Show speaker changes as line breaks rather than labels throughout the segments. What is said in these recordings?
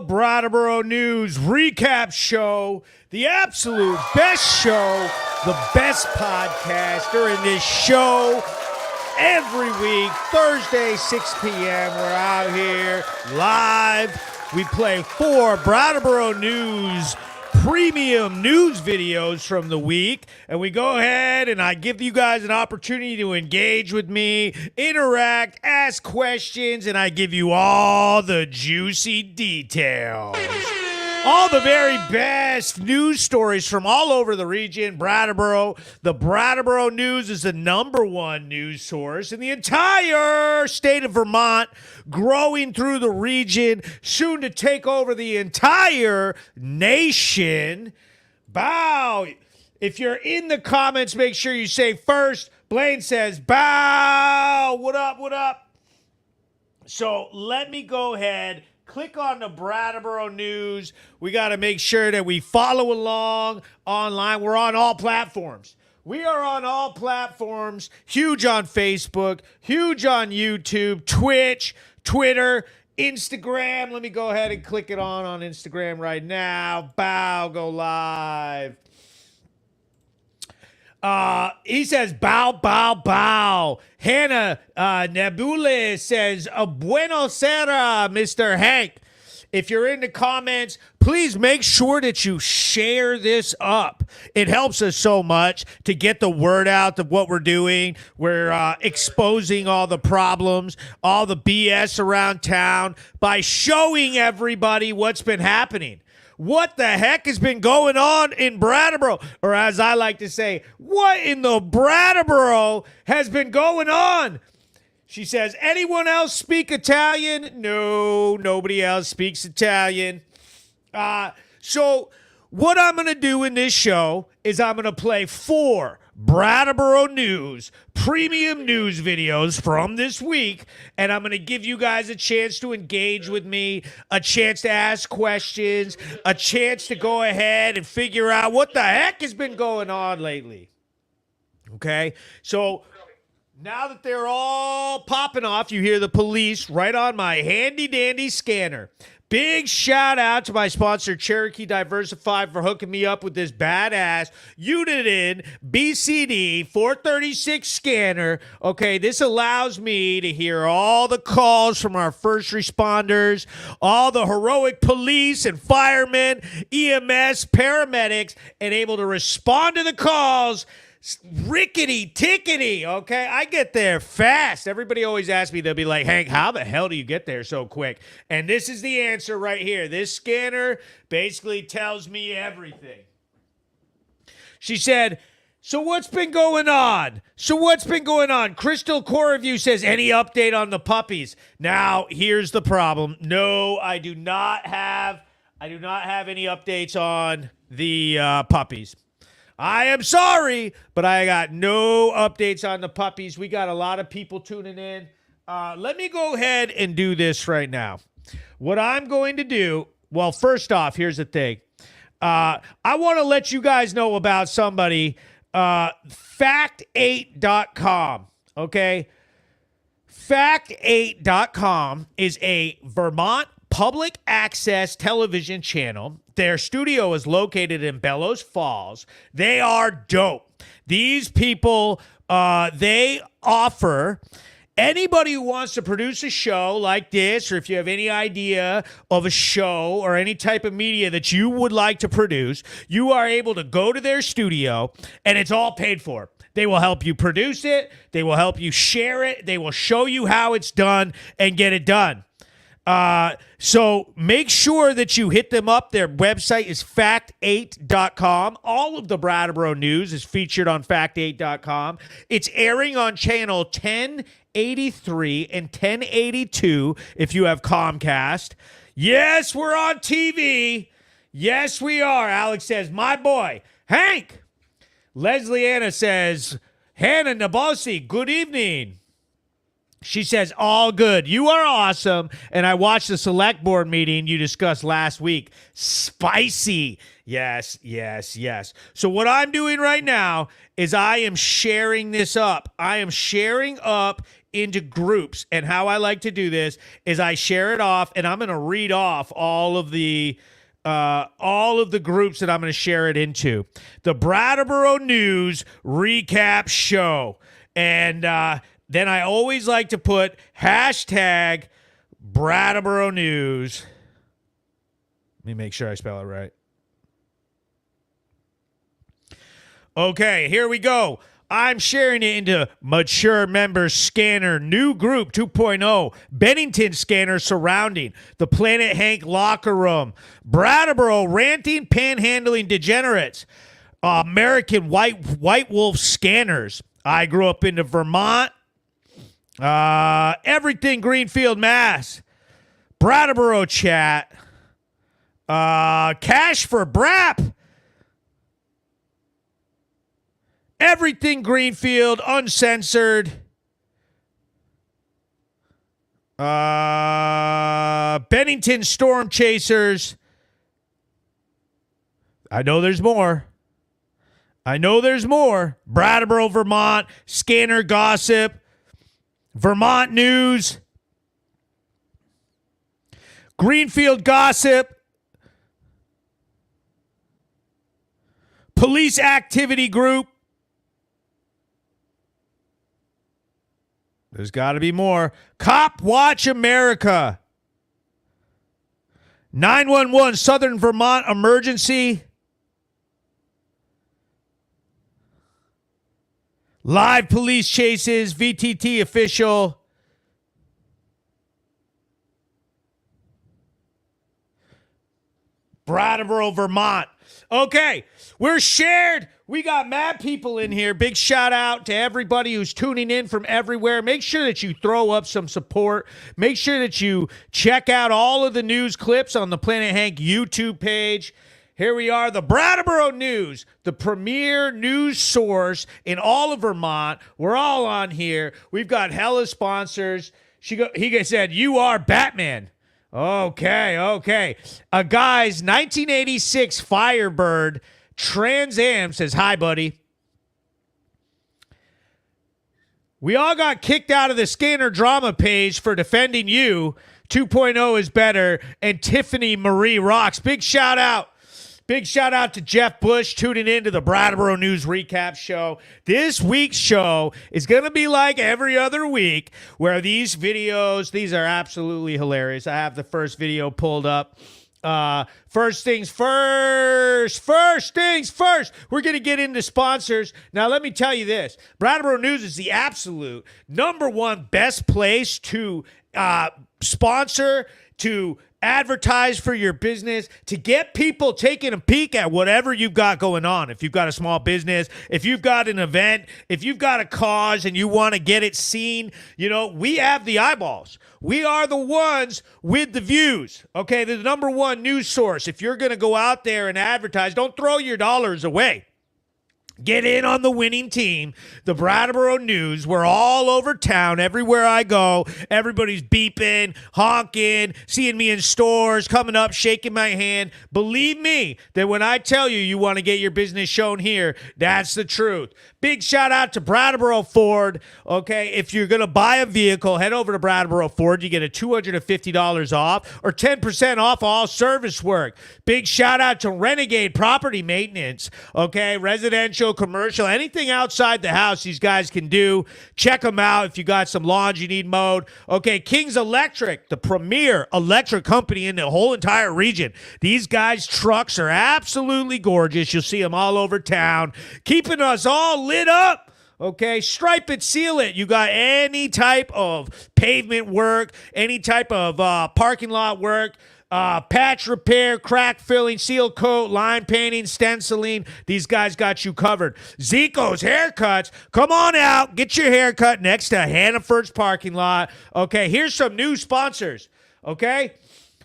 Brattleboro News Recap Show, the absolute best show, the best podcast during this show. Every week, Thursday, 6 p.m., we're out here live. We play 4 Brattleboro News premium news videos from the week, and we go ahead and I give you guys an opportunity to engage with me, interact, ask questions, and I give you all the juicy details. All the very best news stories from all over the region, Brattleboro. The Brattleboro News is the #1 news source in the entire state of Vermont, growing through the region, soon to take over the entire nation. Bow. If you're in the comments, make sure you say first. Blaine says, bow. What up, what up? So let me go ahead. Click on the Brattleboro News. We got to make sure that we follow along online. We're on all platforms. We are on all platforms. Huge on Facebook, huge on YouTube, Twitch, Twitter, Instagram. Let me go ahead and click it on Instagram right now. Bow, go live. He says, bow, bow, bow. Hannah Nebula says, bueno sera, Mr. Hank. If you're in the comments, please make sure that you share this up. It helps us so much to get the word out of what we're doing. We're exposing all the problems, all the BS around town by showing everybody what's been happening. What the heck has been going on in Brattleboro? Or as I like to say, what in the Brattleboro has been going on? She says, anyone else speak Italian? No, nobody else speaks Italian. So what I'm going to do in this show is I'm going to play 4 Brattleboro News premium news videos from this week, and I'm going to give you guys a chance to engage with me, a chance to ask questions, a chance to go ahead and figure out what the heck has been going on lately. Okay? So now that they're all popping off, you hear the police right on my handy-dandy scanner. Big shout out to my sponsor, Cherokee Diversified, for hooking me up with this badass Uniden BCD 436 scanner. Okay, this allows me to hear all the calls from our first responders, all the heroic police and firemen, EMS, paramedics, and able to respond to the calls rickety-tickety, okay? I get there fast. Everybody always asks me, they'll be like, Hank, how the hell do you get there so quick? And this is the answer right here. This scanner basically tells me everything. She said, so what's been going on? Crystal Core Review says, any update on the puppies? Now, here's the problem. No, I do not have any updates on the puppies. I am sorry, but I got no updates on the puppies. We got a lot of people tuning in. Let me go ahead and do this right now. What I'm going to do, well, first off, here's the thing. I want to let you guys know about somebody, fact8.com, okay? Fact8.com is a Vermont public access television channel. Their studio is located in Bellows Falls. They are dope. These people, they offer anybody who wants to produce a show like this, or if you have any idea of a show or any type of media that you would like to produce, you are able to go to their studio, and it's all paid for. They will help you produce it. They will help you share it. They will show you how it's done and get it done. So make sure that you hit them up. Their website is fact8.com. All of the Brattleboro News is featured on fact8.com. It's airing on channel 1083 and 1082 if you have Comcast. Yes, we're on TV. Yes, we are. Alex says, my boy, Hank. Leslie Anna says, Hannah Nabosi, good evening. She says, all good. You are awesome. And I watched the select board meeting you discussed last week. Spicy. Yes, yes, yes. So what I'm doing right now is I am sharing this up. I am sharing up into groups. And how I like to do this is I share it off, and I'm going to read off all of the groups that I'm going to share it into. The Brattleboro News Recap Show. And then I always like to put hashtag Brattleboro News. Let me make sure I spell it right. Okay, here we go. I'm sharing it into Mature Members Scanner, New Group 2.0, Bennington Scanner Surrounding, The Planet Hank Locker Room, Brattleboro Ranting Panhandling Degenerates, American White Wolf Scanners. I grew up in the Vermont, Everything Greenfield, Mass, Brattleboro Chat, Cash for Brap, Everything Greenfield, Uncensored. Bennington Storm Chasers. I know there's more. Brattleboro, Vermont. Scanner Gossip. Vermont News. Greenfield Gossip. Police Activity Group. There's got to be more. Cop Watch America. 911 Southern Vermont Emergency. Live Police Chases. VTT Official. Brattleboro, Vermont. Okay, we're shared. We got mad people in here. Big shout out to everybody who's tuning in from everywhere. Make sure that you throw up some support. Make sure that you check out all of the news clips on the Planet Hank YouTube page. Here we are, the Brattleboro News, the premier news source in all of Vermont. We're all on here. We've got hella sponsors. He said, "You are Batman." Okay. A guy's 1986 Firebird Trans Am says, "Hi, buddy. We all got kicked out of the Scanner Drama page for defending you. 2.0 is better, and Tiffany Marie rocks." Big shout out. Big shout out to Jeff Bush tuning in to the Brattleboro News Recap Show. This week's show is going to be like every other week, where these videos, these are absolutely hilarious. I have the first video pulled up. First things first. We're going to get into sponsors. Now, let me tell you this. Brattleboro News is the absolute number one best place to sponsor, to advertise for your business, to get people taking a peek at whatever you've got going on. If you've got a small business, if you've got an event, if you've got a cause and you want to get it seen, we have the eyeballs. We are the ones with the views. Okay, the number one news source. If you're going to go out there and advertise, don't throw your dollars away. Get in on the winning team, the Brattleboro News. We're all over town. Everywhere I go, everybody's beeping, honking, seeing me in stores, coming up, shaking my hand. Believe me that when I tell you want to get your business shown here, that's the truth. Big shout out to Brattleboro Ford. Okay, if you're going to buy a vehicle, head over to Brattleboro Ford. You get a $250 off or 10% off all service work. Big shout out to Renegade Property Maintenance. Okay, residential, commercial, anything outside the house these guys can do. Check them out if you got some lawns you need mowed. Okay, King's Electric, the premier electric company in the whole entire region. These guys' trucks are absolutely gorgeous. You'll see them all over town, keeping us all lit up. Okay, stripe it, seal it. You got any type of pavement work, any type of parking lot work, patch repair, crack filling, seal coat, line painting, stenciling. These guys got you covered. Zico's Haircuts. Come on out. Get your haircut next to Hannaford's parking lot. Okay, here's some new sponsors. Okay?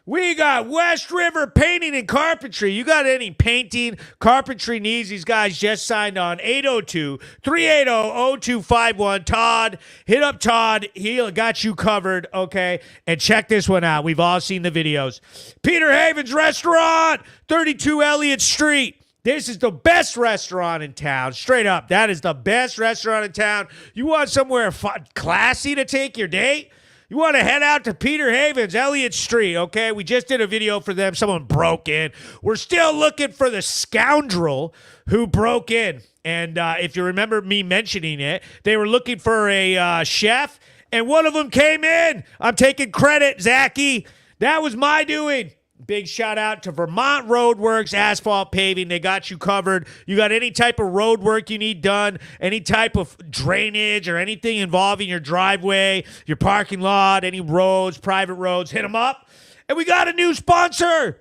We got West River Painting and Carpentry. You got any painting, carpentry needs? These guys just signed on. 802-380-0251. Todd, hit up Todd. He got you covered, okay? And check this one out. We've all seen the videos. Peter Haven's Restaurant, 32 Elliott Street. This is the best restaurant in town. Straight up, that is the best restaurant in town. You want somewhere classy to take your date? You want to head out to Peter Haven's, Elliott Street, okay? We just did a video for them. Someone broke in. We're still looking for the scoundrel who broke in. And if you remember me mentioning it, they were looking for a chef, and one of them came in. I'm taking credit, Zachy. That was my doing. Big shout out to Vermont Roadworks, asphalt paving. They got you covered. You got any type of road work you need done, any type of drainage or anything involving your driveway, your parking lot, any roads, private roads, hit them up. And we got a new sponsor,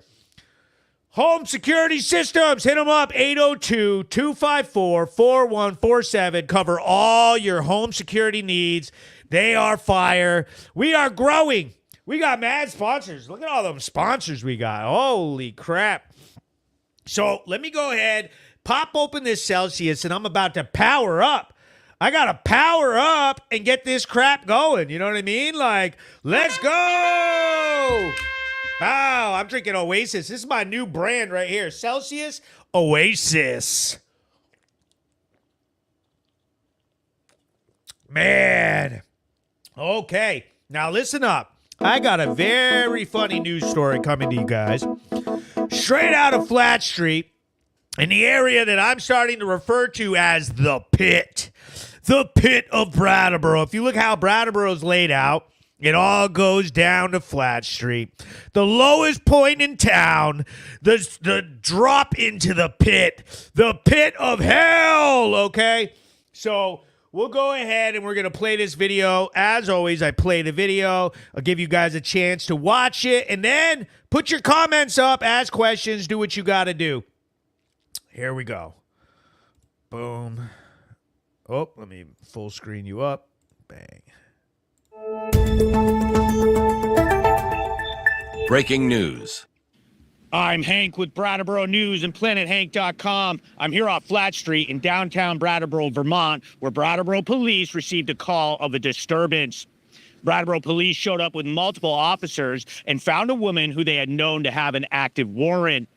Home Security Systems. Hit them up, 802-254-4147. Cover all your home security needs. They are fire. We are growing. We got mad sponsors. Look at all them sponsors we got. Holy crap. So let me go ahead, pop open this Celsius, and I'm about to power up. I got to power up and get this crap going. You know what I mean? Like, let's go. Wow, I'm drinking Oasis. This is my new brand right here. Celsius Oasis. Man. Okay. Now listen up. I got a very funny news story coming to you guys. Straight out of Flat Street, in the area that I'm starting to refer to as the pit. The pit of Brattleboro. If you look how Brattleboro's laid out, it all goes down to Flat Street. The lowest point in town, the drop into the pit of hell, okay? So we'll go ahead and we're going to play this video. As always, I play the video. I'll give you guys a chance to watch it, and then put your comments up, ask questions, do what you got to do. Here we go. Boom. Oh, let me full screen you up. Bang.
Breaking news.
I'm Hank with Brattleboro News and PlanetHank.com. I'm here off Flat Street in downtown Brattleboro, Vermont, where Brattleboro police received a call of a disturbance. Brattleboro police showed up with multiple officers and found a woman who they had known to have an active warrant.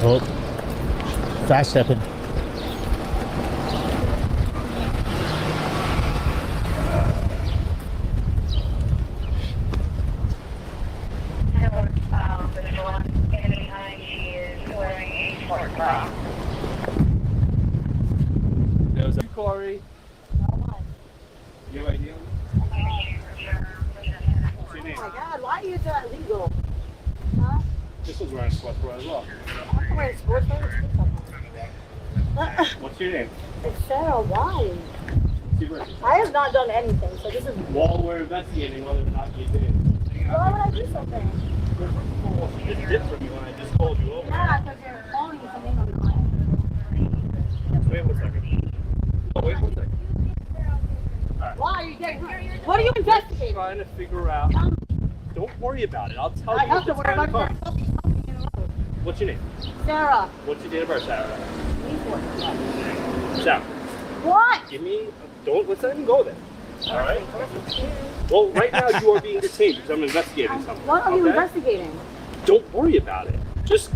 Oh, fast stepping.
There's a Corey. You have idea?
Oh my God, why are you that legal? Huh?
This was wearing sweats for as well.
I'm wearing sports clothes.
What's your name?
It's Sarah, why?
Secret.
I have not done anything, so this is...
While we're investigating whether or not you did.
Why would I do something?
It's different when I just called you over.
Yeah, because you're phoning something on the line.
Wait 1 second. Oh, wait 1 second.
Why are you getting... What are you investigating?
Trying to figure out. Don't worry about it. I'll tell
I
you.
have to
if
worry
it's
about
time to
myself.
come. What's your name?
Sarah.
What's your date of birth, Sarah?
What?
Sarah.
What?
Give me. Let's not even go there. All right. Well, right now you are being detained because I'm investigating something.
What are you
okay?
investigating?
Don't worry about it. Just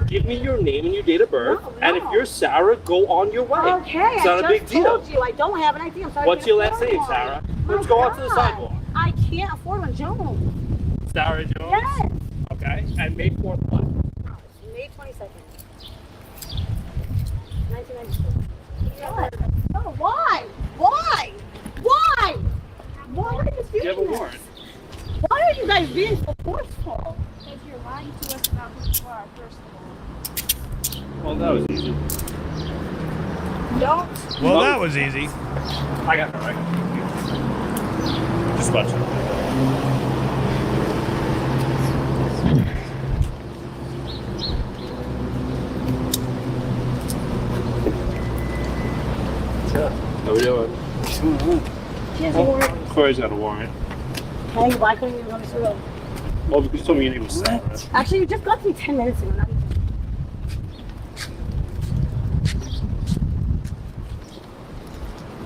give me your name and your date of birth,
No.
and if you're Sarah, go on your way.
Okay,
It's not
I
a big
just
deal.
told you I don't have an ID. I'm sorry.
What's
I
your
can't
last
afford
name,
one.
Sarah?
My
Let's go out to the
God.
sidewalk.
I can't afford one, Jones.
Sarah Jones?
Yes.
Okay, and May 4th what?
May 22nd. 1992. What? No, why? Why? Why? Why are you
Do you have a
doing this?
warrant?
Why are you guys being so forceful?
Because you're lying to us about who you are, first of all.
Well, that was easy.
Don't.
Well, that was easy.
I got that right. Just about to. How we doing?
He has a warrant.
Corey's got a warrant.
Hey, why couldn't you run this road?
Oh, because you told me your name was Sarah.
Actually, you just got to me 10 minutes ago. Not even.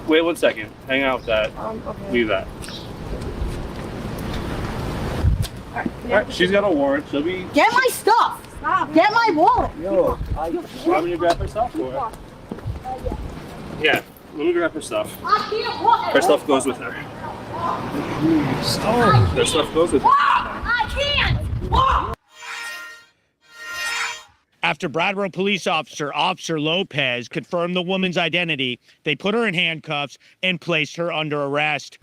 Wait 1 second. Hang out with that.
Okay.
Leave that.
Alright,
Alright, she's got a warrant. She'll be.
get my stuff! Stop. Get my wallet!
Yo, I'm gonna grab her stuff for her. Yeah, let me grab her stuff.
I can't walk.
Her stuff goes with her. Her stuff goes with her.
I can't walk!
After Brattleboro police Officer Lopez confirmed the woman's identity, they put her in handcuffs and placed her under arrest.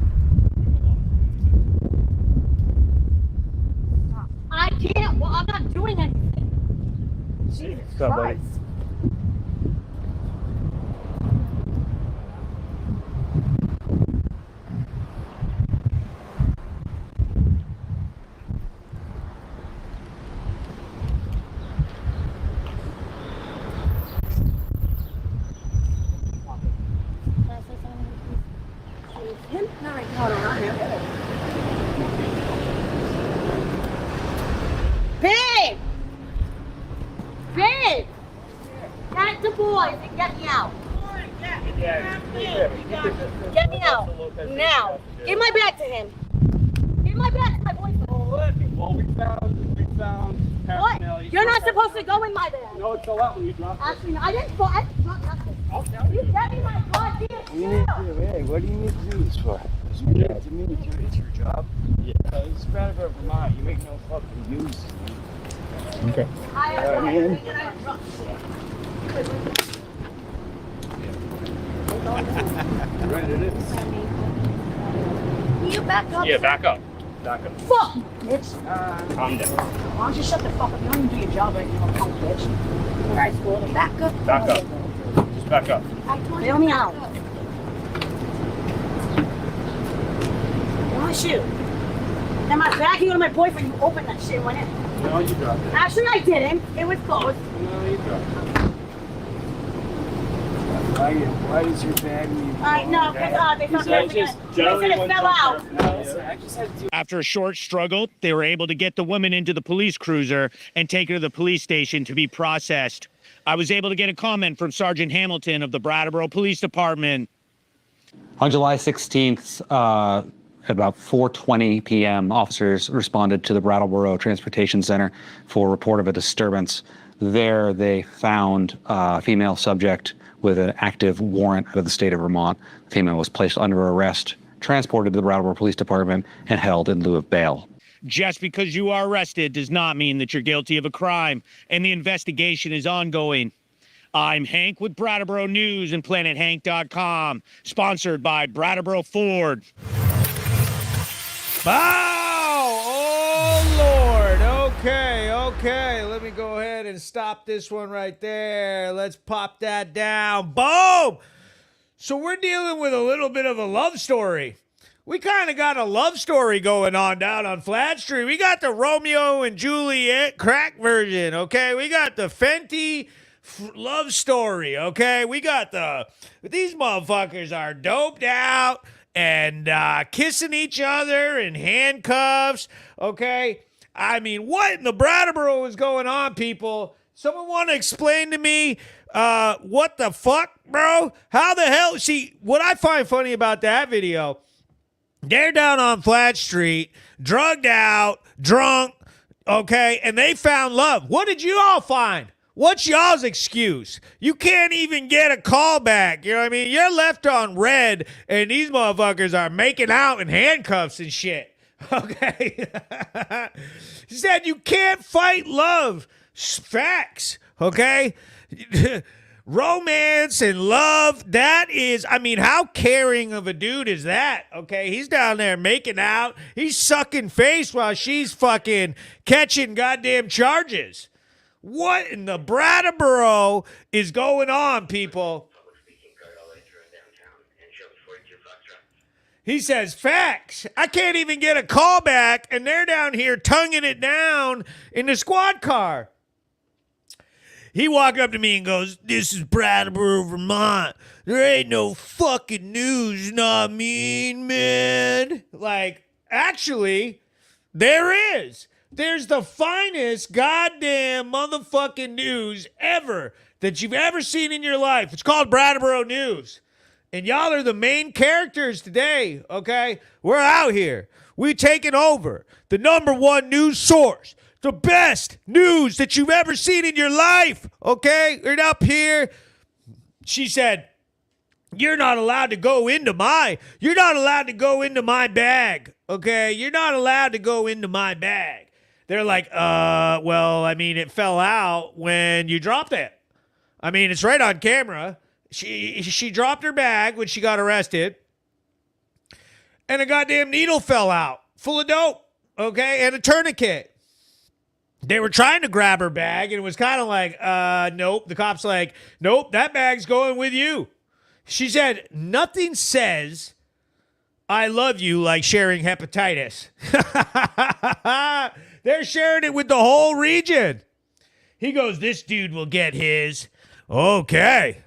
I can't walk. I'm not doing anything. Jesus Christ. Him? No, not him. Babe! Babe! Get the boys and get me out. Get me out. Now. Give my bag to him. Give my bag to my boyfriend.
Well, we found
What?
paraphernalia.
You're not supposed to go in my bag.
No, it's all out when you drop it.
Actually, I didn't go. I dropped nothing.
I'll tell
You get me my goddamn shoe.
Hey, what do you need to do this for? It's my job. To me, it's your job. Yeah. It's Brattleboro, Vermont. You make no fucking news.
Okay.
I
Right, it is.
Can you back up?
Yeah, back up. Back up.
Fuck, bitch.
Calm down.
Why don't you shut the fuck up? You don't even do your job right now, punk bitch. Alright, cool. Back up.
Back up. Just back up.
Bail me out. My shoe. And my bag, you go to my boyfriend, you opened that shit and went in.
No, you dropped it.
Actually, I didn't. It was closed.
No, you dropped it.
Why is your bag need?
Alright, no, because they thought
I
they
just
said
generally
it
went
fell
to
out.
paraphernalia.
I just had to.
After a short struggle, they were able to get the woman into the police cruiser and take her to the police station to be processed. I was able to get a comment from Sergeant Hamilton of the Brattleboro Police Department.
On July 16th, at about 4:20 p.m., officers responded to the Brattleboro Transportation Center for a report of a disturbance. There, they found a female subject with an active warrant out of the state of Vermont. The female was placed under arrest, transported to the Brattleboro Police Department, and held in lieu of bail.
Just because you are arrested does not mean that you're guilty of a crime, and the investigation is ongoing. I'm Hank with Brattleboro News and PlanetHank.com, sponsored by Brattleboro Ford.
Wow! Oh, Lord. Okay. Let me go ahead and stop this one right there. Let's pop that down. Boom! So we're dealing with a little bit of a love story. We kind of got a love story going on down on Flat Street. We got the Romeo and Juliet crack version, okay? We got the Fenty love story, okay? We got these motherfuckers are doped out and kissing each other in handcuffs, okay? I mean, what in the Brattleboro is going on, people? Someone want to explain to me what the fuck, bro? How the hell? See, what I find funny about that video, they're down on Flat Street, drugged out, drunk, okay, and they found love. What did you all find? What's y'all's excuse? You can't even get a call back. You know what I mean? You're left on red, and these motherfuckers are making out in handcuffs and shit. Okay? He said you can't fight love. Facts. Okay? Romance and love, that is, I mean, how caring of a dude is that? Okay? He's down there making out. He's sucking face while she's fucking catching goddamn charges. What in the Brattleboro is going on, people? He says, facts. I can't even get a call back, and they're down here tonguing it down in the squad car. He walked up to me and goes, this is Brattleboro, Vermont. There ain't no fucking news, you know what I mean, man? Like, actually, there is. There's the finest goddamn motherfucking news ever that you've ever seen in your life. It's called Brattleboro News. And y'all are the main characters today, okay? We're out here. We taking over the #1 news source. The best news that you've ever seen in your life, okay? We're up here. She said, you're not allowed to go into my bag, okay? You're not allowed to go into my bag. They're like, well, I mean, it fell out when you dropped it. I mean, it's right on camera. She dropped her bag when she got arrested, and a goddamn needle fell out full of dope, okay, and a tourniquet. They were trying to grab her bag, and it was kind of like, nope. The cop's like, nope, that bag's going with you. She said, nothing says I love you like sharing hepatitis. They're sharing it with the whole region. He goes, this dude will get his. Okay.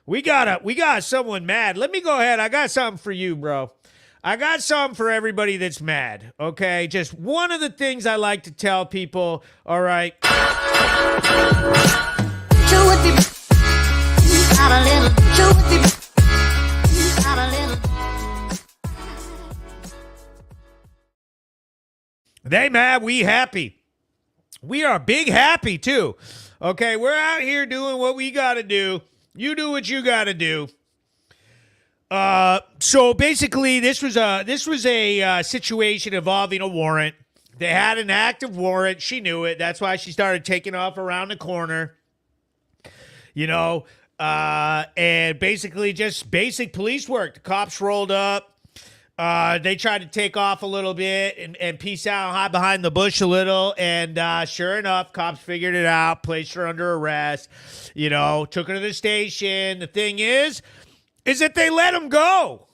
We got someone mad. Let me go ahead. I got something for you, bro. I got something for everybody that's mad, okay? Just one of the things I like to tell people, all right? They mad, we happy. We are big happy, too. Okay, we're out here doing what we got to do. You do what you got to do. So basically, this was a situation involving a warrant. They had an active warrant. She knew it. That's why she started taking off around the corner. You know, and basically just basic police work. The cops rolled up. They tried to take off a little bit and peace out and hide behind the bush a little. And sure enough, cops figured it out, placed her under arrest, you know, took her to the station. The thing is that they let him go.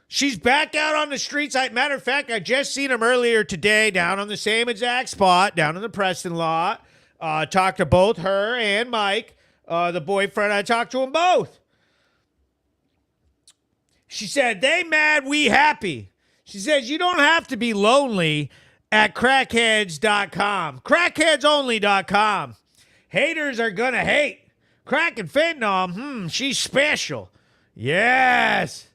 She's back out on the streets. Matter of fact, I just seen him earlier today down on the same exact spot, down in the Preston lot. Talked to both her and Mike, the boyfriend. I talked to them both. She said, they mad, we happy. She says, you don't have to be lonely at crackheads.com. Crackheadsonly.com. Haters are gonna hate. Crack and fentanyl, she's special. Yes.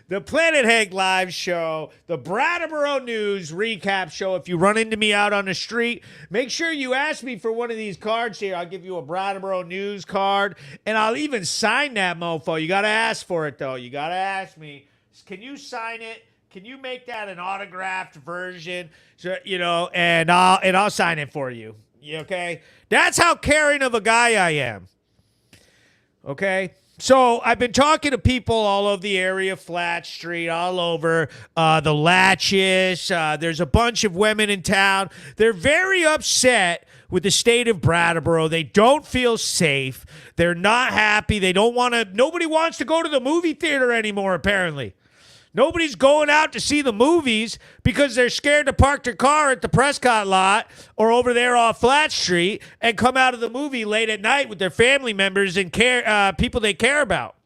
The Planet Hank live show, the Brattleboro News Recap Show. If you run into me out on the street, make sure you ask me for one of these cards here. I'll give you a Brattleboro News card, and I'll even sign that mofo. You got to ask for it, though. You got to ask me. Can you sign it? Can you make that an autographed version? So, you know, and I'll sign it for you. Okay? That's how caring of a guy I am. Okay? So I've been talking to people all over the area, Flat Street, all over, the Latches. There's a bunch of women in town. They're very upset with the state of Brattleboro. They don't feel safe. They're not happy. They don't want to. Nobody wants to go to the movie theater anymore, apparently. Nobody's going out to see the movies because they're scared to park their car at the Prescott lot or over there off Flat Street and come out of the movie late at night with their family members and people they care about.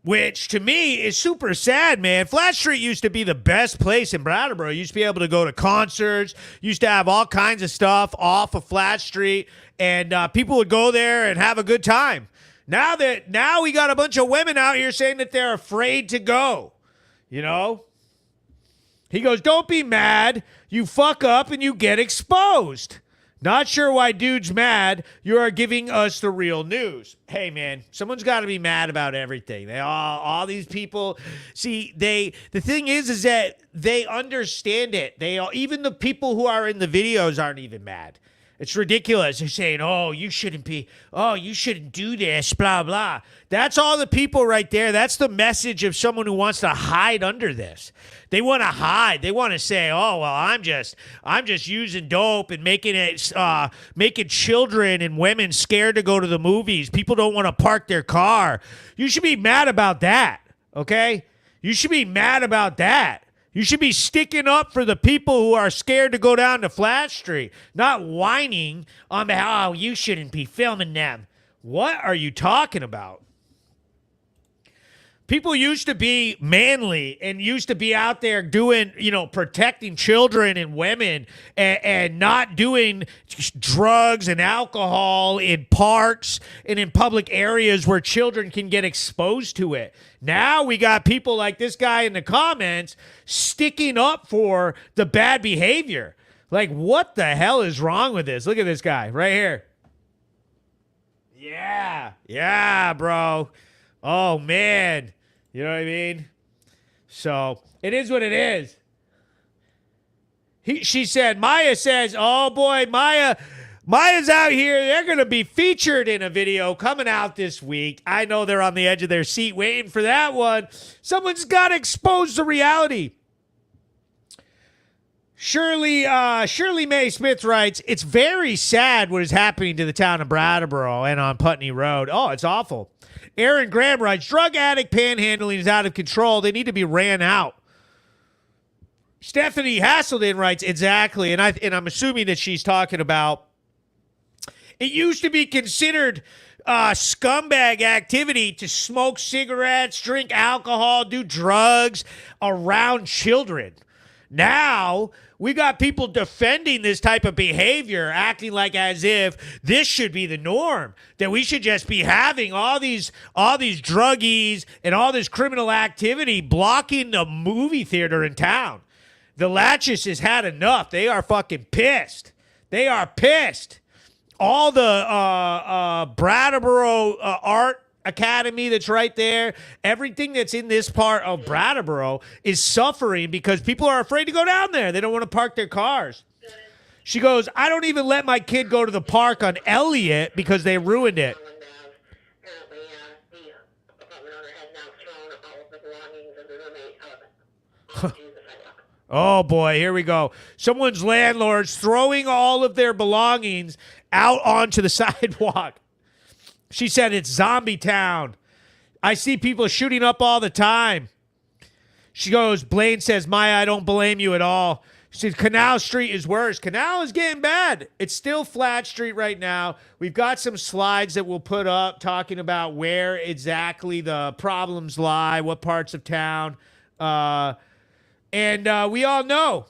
Which, to me, is super sad, man. Flat Street used to be the best place in Brattleboro. You used to be able to go to concerts. Used to have all kinds of stuff off of Flat Street. And people would go there and have a good time. Now we got a bunch of women out here saying that they're afraid to go, you know? He goes, don't be mad. You fuck up and you get exposed. Not sure why dude's mad. You are giving us the real news. Hey, man, someone's got to be mad about everything. They all these people, see, the thing is that they understand it. Even the people who are in the videos aren't even mad. It's ridiculous. They're saying, you shouldn't do this, blah, blah. That's all the people right there. That's the message of someone who wants to hide under this. They want to hide. They want to say, I'm just using dope and making children and women scared to go to the movies. People don't want to park their car. You should be mad about that, okay? You should be mad about that. You should be sticking up for the people who are scared to go down to Flat Street, not whining on behalf, you shouldn't be filming them. What are you talking about? People used to be manly and used to be out there doing, protecting children and women and not doing drugs and alcohol in parks and in public areas where children can get exposed to it. Now we got people like this guy in the comments sticking up for the bad behavior. Like, what the hell is wrong with this? Look at this guy right here. Yeah, bro. Oh, man. You know what I mean? So it is what it is. She said, Maya says, oh boy, Maya's out here. They're going to be featured in a video coming out this week. I know they're on the edge of their seat waiting for that one. Someone's got to expose the reality. Shirley Mae Smith writes, it's very sad what is happening to the town of Brattleboro and on Putney Road. Oh, it's awful. Aaron Graham writes, drug addict panhandling is out of control. They need to be ran out. Stephanie Hasselden writes, exactly. And I'm assuming that she's talking about, it used to be considered scumbag activity to smoke cigarettes, drink alcohol, do drugs around children. Now we got people defending this type of behavior, acting like as if this should be the norm, that we should just be having all these druggies and all this criminal activity blocking the movie theater in town. The Latches has had enough. They are fucking pissed. They are pissed. All the Brattleboro Art Academy that's right there, everything that's in this part of Brattleboro is suffering because people are afraid to go down there. They don't want to park their cars. She goes, I don't even let my kid go to the park on Elliott because they ruined it. Oh boy, here we go. Someone's landlord's throwing all of their belongings out onto the sidewalk. She said it's zombie town. I see people shooting up all the time. She goes, Blaine says, Maya, I don't blame you at all. She says, Canal Street is worse. Canal is getting bad. It's still Flat Street right now. We've got some slides that we'll put up talking about where exactly the problems lie, what parts of town. And we all know.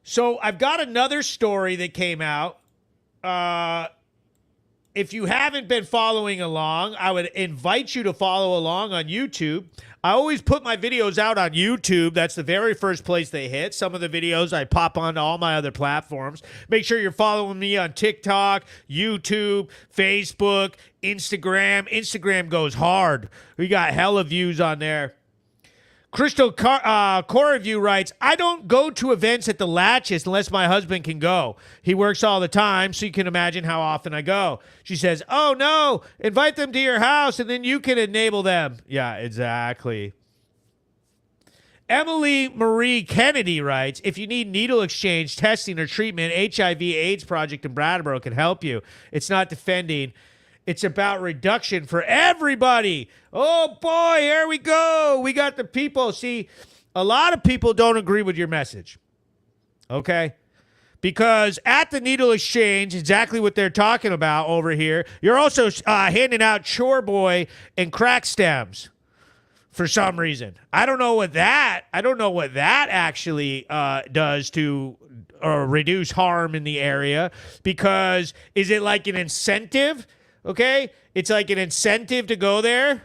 So I've got another story that came out. If you haven't been following along, I would invite you to follow along on YouTube. I always put my videos out on YouTube. That's the very first place they hit. Some of the videos I pop onto all my other platforms. Make sure you're following me on TikTok, YouTube, Facebook, Instagram. Instagram goes hard. We got hella views on there. Crystal Coreview writes, I don't go to events at the Latches unless my husband can go. He works all the time, so you can imagine how often I go. She says, oh, no, invite them to your house, and then you can enable them. Yeah, exactly. Emily Marie Kennedy writes, if you need needle exchange, testing, or treatment, HIV/AIDS Project in Brattleboro can help you. It's not defending. It's about reduction for everybody. Oh, boy, here we go. We got the people. See, a lot of people don't agree with your message, okay? Because at the needle exchange, exactly what they're talking about over here, you're also handing out chore boy and crack stems for some reason. I don't know what that actually does to reduce harm in the area, because is it like an incentive? Okay, it's like an incentive to go there.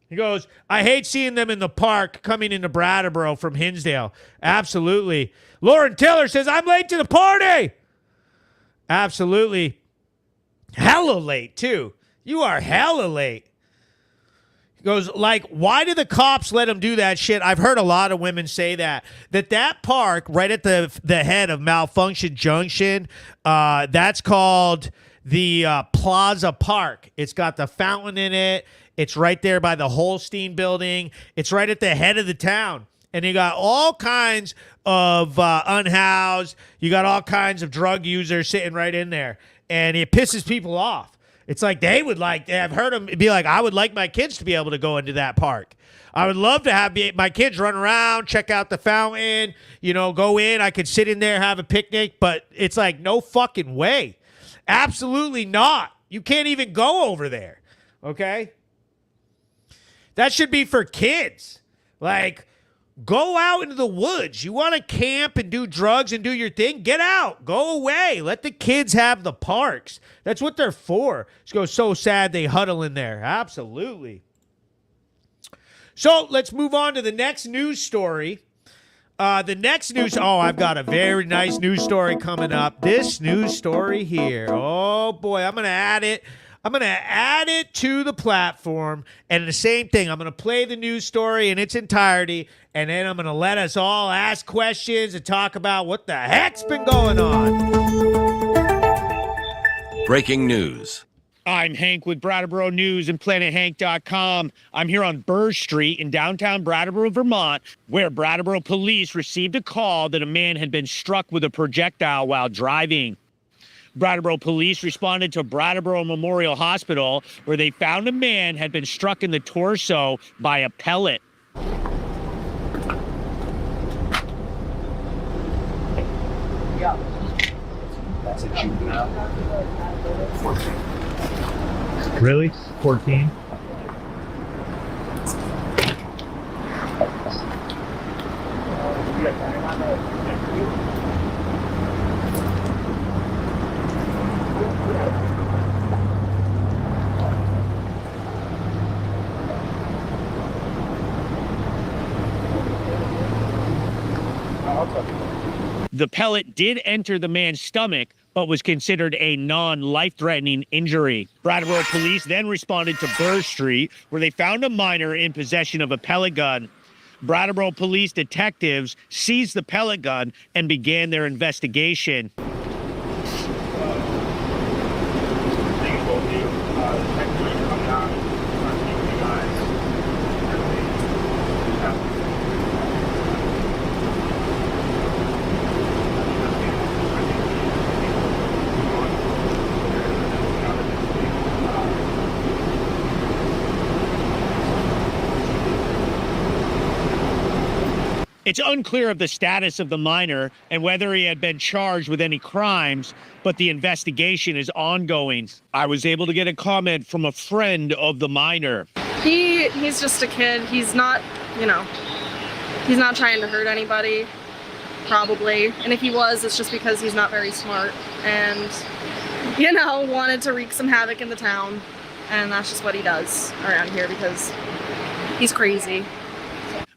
He goes, I hate seeing them in the park coming into Brattleboro from Hinsdale. Absolutely. Lauren Taylor says, I'm late to the party. Absolutely. Hella late, too. You are hella late. He goes, like, why do the cops let them do that shit? I've heard a lot of women say that park right at the head of Malfunction Junction, that's called the Plaza Park. It's got the fountain in it. It's right there by the Holstein building. It's right at the head of the town. And you got all kinds of unhoused. You got all kinds of drug users sitting right in there. And it pisses people off. It's like they would like, I've heard them be like, I would like my kids to be able to go into that park. I would love to have my kids run around, check out the fountain, go in. I could sit in there, have a picnic. But it's like, no fucking way. Absolutely not. You can't even go over there. Okay? That should be for kids. Like, go out into the woods. You want to camp and do drugs and do your thing? Get out. Go away. Let the kids have the parks. That's what they're for. It's so sad they huddle in there. Absolutely. So let's move on to the next news story. The next news. Oh, I've got a very nice news story coming up. This news story here. Oh, boy. I'm going to add it. I'm going to add it to the platform. And the same thing. I'm going to play the news story in its entirety. And then I'm going to let us all ask questions and talk about what the heck's been going on.
Breaking news.
I'm Hank with Brattleboro News and PlanetHank.com. I'm here on Burr Street in downtown Brattleboro, Vermont, where Brattleboro police received a call that a man had been struck with a projectile while driving. Brattleboro police responded to Brattleboro Memorial Hospital, where they found a man had been struck in the torso by a pellet.
That's a juvenile.
Really? 14?
The pellet did enter the man's stomach, but was considered a non-life-threatening injury. Brattleboro police then responded to Burr Street, where they found a minor in possession of a pellet gun. Brattleboro police detectives seized the pellet gun and began their investigation. It's unclear of the status of the minor and whether he had been charged with any crimes, but the investigation is ongoing. I was able to get a comment from a friend of the minor.
He's just a kid. He's not, he's not trying to hurt anybody, probably. And if he was, it's just because he's not very smart and, wanted to wreak some havoc in the town. And that's just what he does around here because he's crazy.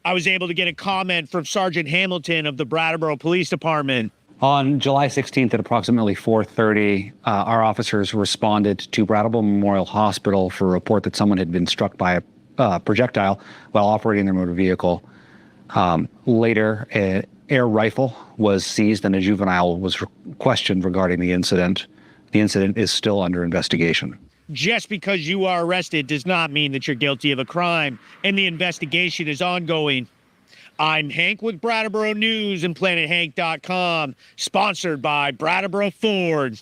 I was able to get a comment from Sergeant Hamilton of the Brattleboro Police Department.
On July 16th at approximately 4:30, our officers responded to Brattleboro Memorial Hospital for a report that someone had been struck by a projectile while operating their motor vehicle. Later, an air rifle was seized and a juvenile was questioned regarding the incident. The incident is still under investigation.
Just because you are arrested does not mean that you're guilty of a crime, and the investigation is ongoing. I'm Hank with Brattleboro News and PlanetHank.com, sponsored by Brattleboro Ford.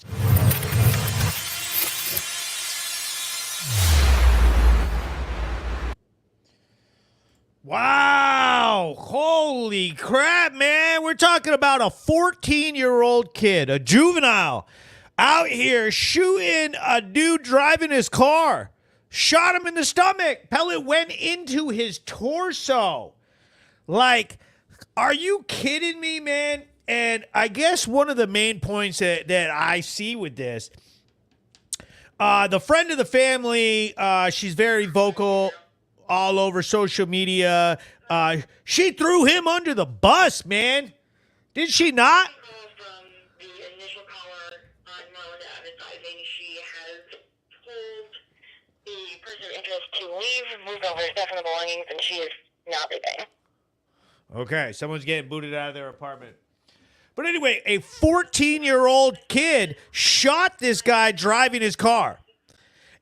Wow. Holy crap, man. We're talking about a 14-year-old kid, a juvenile, out here shooting a dude driving his car. Shot him in the stomach. Pellet went into his torso. Like, are you kidding me, man? And I guess one of the main points that I see with this, the friend of the family, she's very vocal all over social media. She threw him under the bus, man. Did she not?
To leave, move over stuff in the belongings, and she is not leaving.
Okay, someone's getting booted out of their apartment. But anyway, a 14-year-old kid shot this guy driving his car.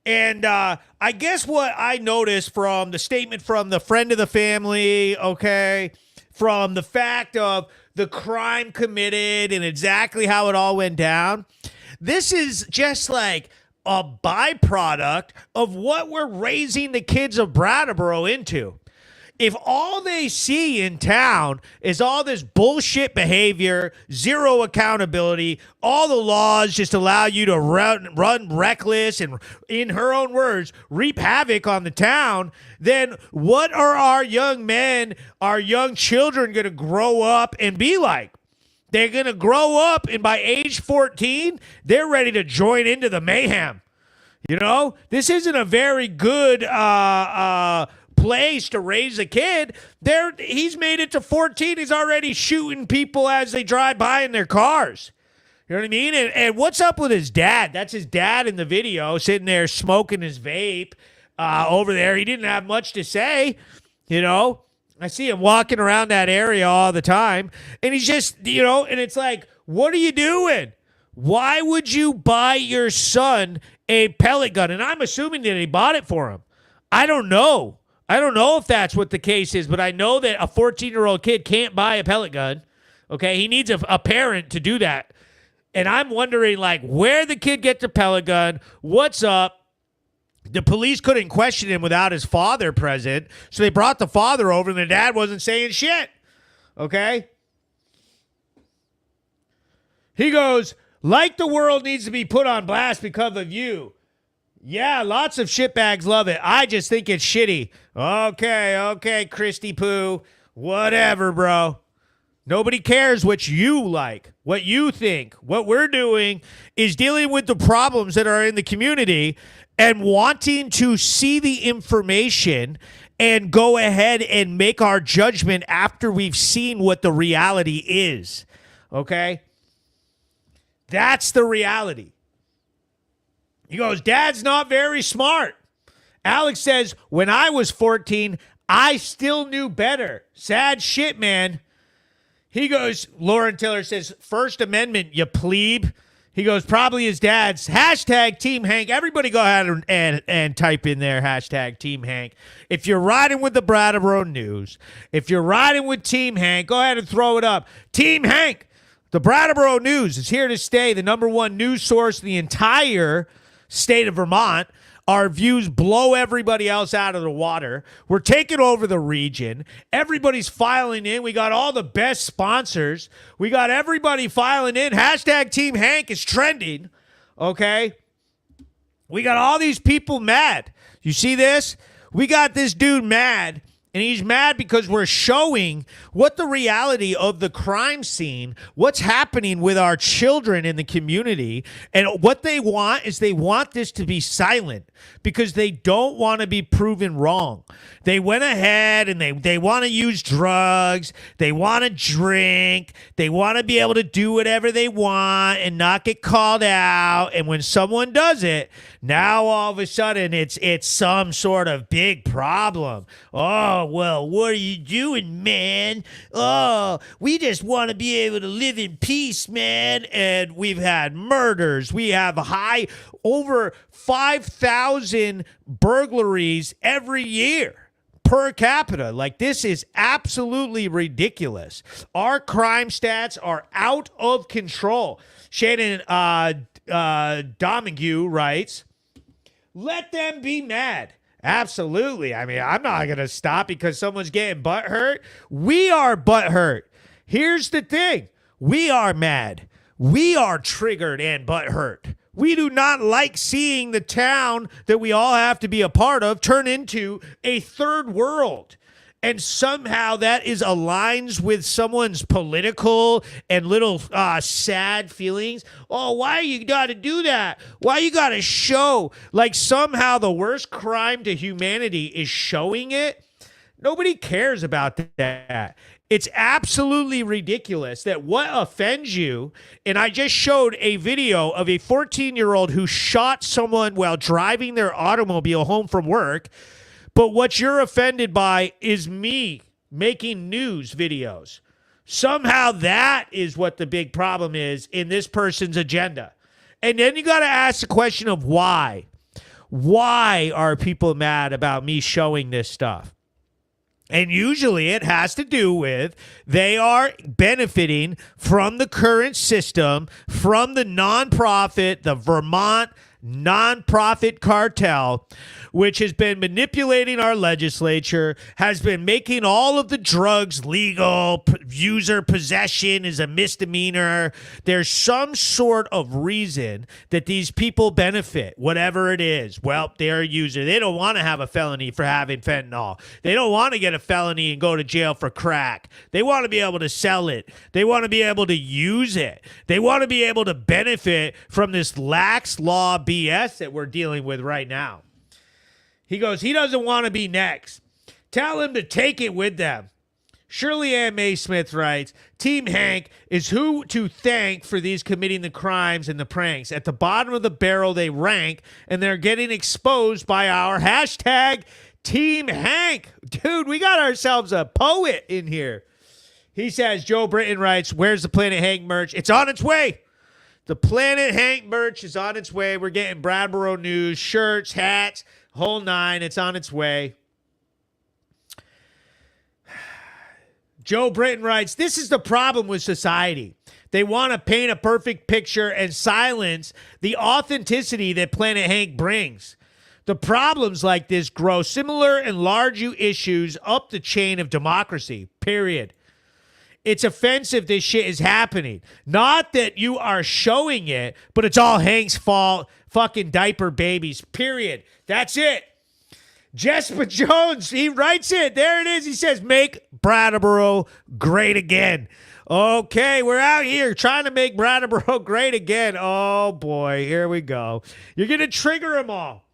And I guess what I noticed from the statement from the friend of the family, okay, from the fact of the crime committed and exactly how it all went down, this is just like a byproduct of what we're raising the kids of Brattleboro into. If all they see in town is all this bullshit behavior, zero accountability, all the laws just allow you to run reckless and, in her own words, reap havoc on the town, then what are our young men, our young children going to grow up and be like? They're going to grow up, and by age 14, they're ready to join into the mayhem. You know, this isn't a very good place to raise a kid. He's made it to 14. He's already shooting people as they drive by in their cars. You know what I mean? And what's up with his dad? That's his dad in the video, sitting there smoking his vape over there. He didn't have much to say, you know. I see him walking around that area all the time, and he's just, you know, and it's like, what are you doing? Why would you buy your son a pellet gun? And I'm assuming that he bought it for him. I don't know. I don't know if that's what the case is, but I know that a 14-year-old kid can't buy a pellet gun. Okay, he needs a parent to do that. And I'm wondering, like, where the kid gets the pellet gun, what's up? The police couldn't question him without his father present, so they brought the father over, and the dad wasn't saying shit. Okay? He goes, like the world needs to be put on blast because of you. Yeah, lots of shitbags love it. I just think it's shitty. Okay, Christy Poo. Whatever, bro. Nobody cares what you like, what you think. What we're doing is dealing with the problems that are in the community and wanting to see the information and go ahead and make our judgment after we've seen what the reality is. Okay? That's the reality. He goes, Dad's not very smart. Alex says, when I was 14, I still knew better. Sad shit, man. He goes, Lauren Taylor says, First Amendment, you plebe. He goes, probably his dad's. Hashtag Team Hank. Everybody go ahead and type in there, hashtag Team Hank. If you're riding with the Brattleboro News, if you're riding with Team Hank, go ahead and throw it up. Team Hank. The Brattleboro News is here to stay, the number one news source in the entire state of Vermont. Our views blow everybody else out of the water. We're taking over the region. Everybody's filing in. We got all the best sponsors. We got everybody filing in. Hashtag Team Hank is trending. Okay? We got all these people mad. You see this? We got this dude mad. And he's mad because we're showing what the reality of the crime scene, what's happening with our children in the community. And what they want is they want this to be silent because they don't want to be proven wrong. They went ahead and they want to use drugs. They want to drink. They want to be able to do whatever they want and not get called out. And when someone does it, now all of a sudden it's some sort of big problem. Oh, well, what are you doing, man? Oh, we just want to be able to live in peace, man. And we've had murders. We have over 5,000 burglaries every year per capita. Like, this is absolutely ridiculous. Our crime stats are out of control. Shannon Domingue writes, let them be mad. Absolutely. I mean, I'm not going to stop because someone's getting butthurt. We are butthurt. Here's the thing. We are mad. We are triggered and butthurt. We do not like seeing the town that we all have to be a part of turn into a third world. And somehow that aligns with someone's political and little sad feelings. Oh, why you got to do that? Why you got to show? Like, somehow the worst crime to humanity is showing it. Nobody cares about that. It's absolutely ridiculous that what offends you, and I just showed a video of a 14-year-old who shot someone while driving their automobile home from work. But what you're offended by is me making news videos. Somehow that is what the big problem is in this person's agenda. And then you got to ask the question of why. Why are people mad about me showing this stuff? And usually it has to do with they are benefiting from the current system, from the nonprofit, the Vermont nonprofit cartel, which has been manipulating our legislature, has been making all of the drugs legal. User possession is a misdemeanor. There's some sort of reason that these people benefit, whatever it is. Well, they're a user. They don't want to have a felony for having fentanyl. They don't want to get a felony and go to jail for crack. They want to be able to sell it. They want to be able to use it. They want to be able to benefit from this lax law BS that we're dealing with right now. He goes, he doesn't want to be next. Tell him to take it with them. Shirley Ann May Smith writes, Team Hank is who to thank for these committing the crimes and the pranks. At the bottom of the barrel they rank, and they're getting exposed by our hashtag Team Hank. Dude, we got ourselves a poet in here. He says, Joe Britton writes, where's the Planet Hank merch? It's on its way. The Planet Hank merch is on its way. We're getting Brattleboro News, shirts, hats, whole nine. It's on its way. Joe Britton writes, this is the problem with society. They want to paint a perfect picture and silence the authenticity that Planet Hank brings. The problems like this grow similar and large issues up the chain of democracy, period. It's offensive this shit is happening. Not that you are showing it, but it's all Hank's fault. Fucking diaper babies, period. That's it. Jesper Jones, he writes it. There it is. He says, make Brattleboro great again. Okay, we're out here trying to make Brattleboro great again. Oh, boy, here we go. You're going to trigger them all.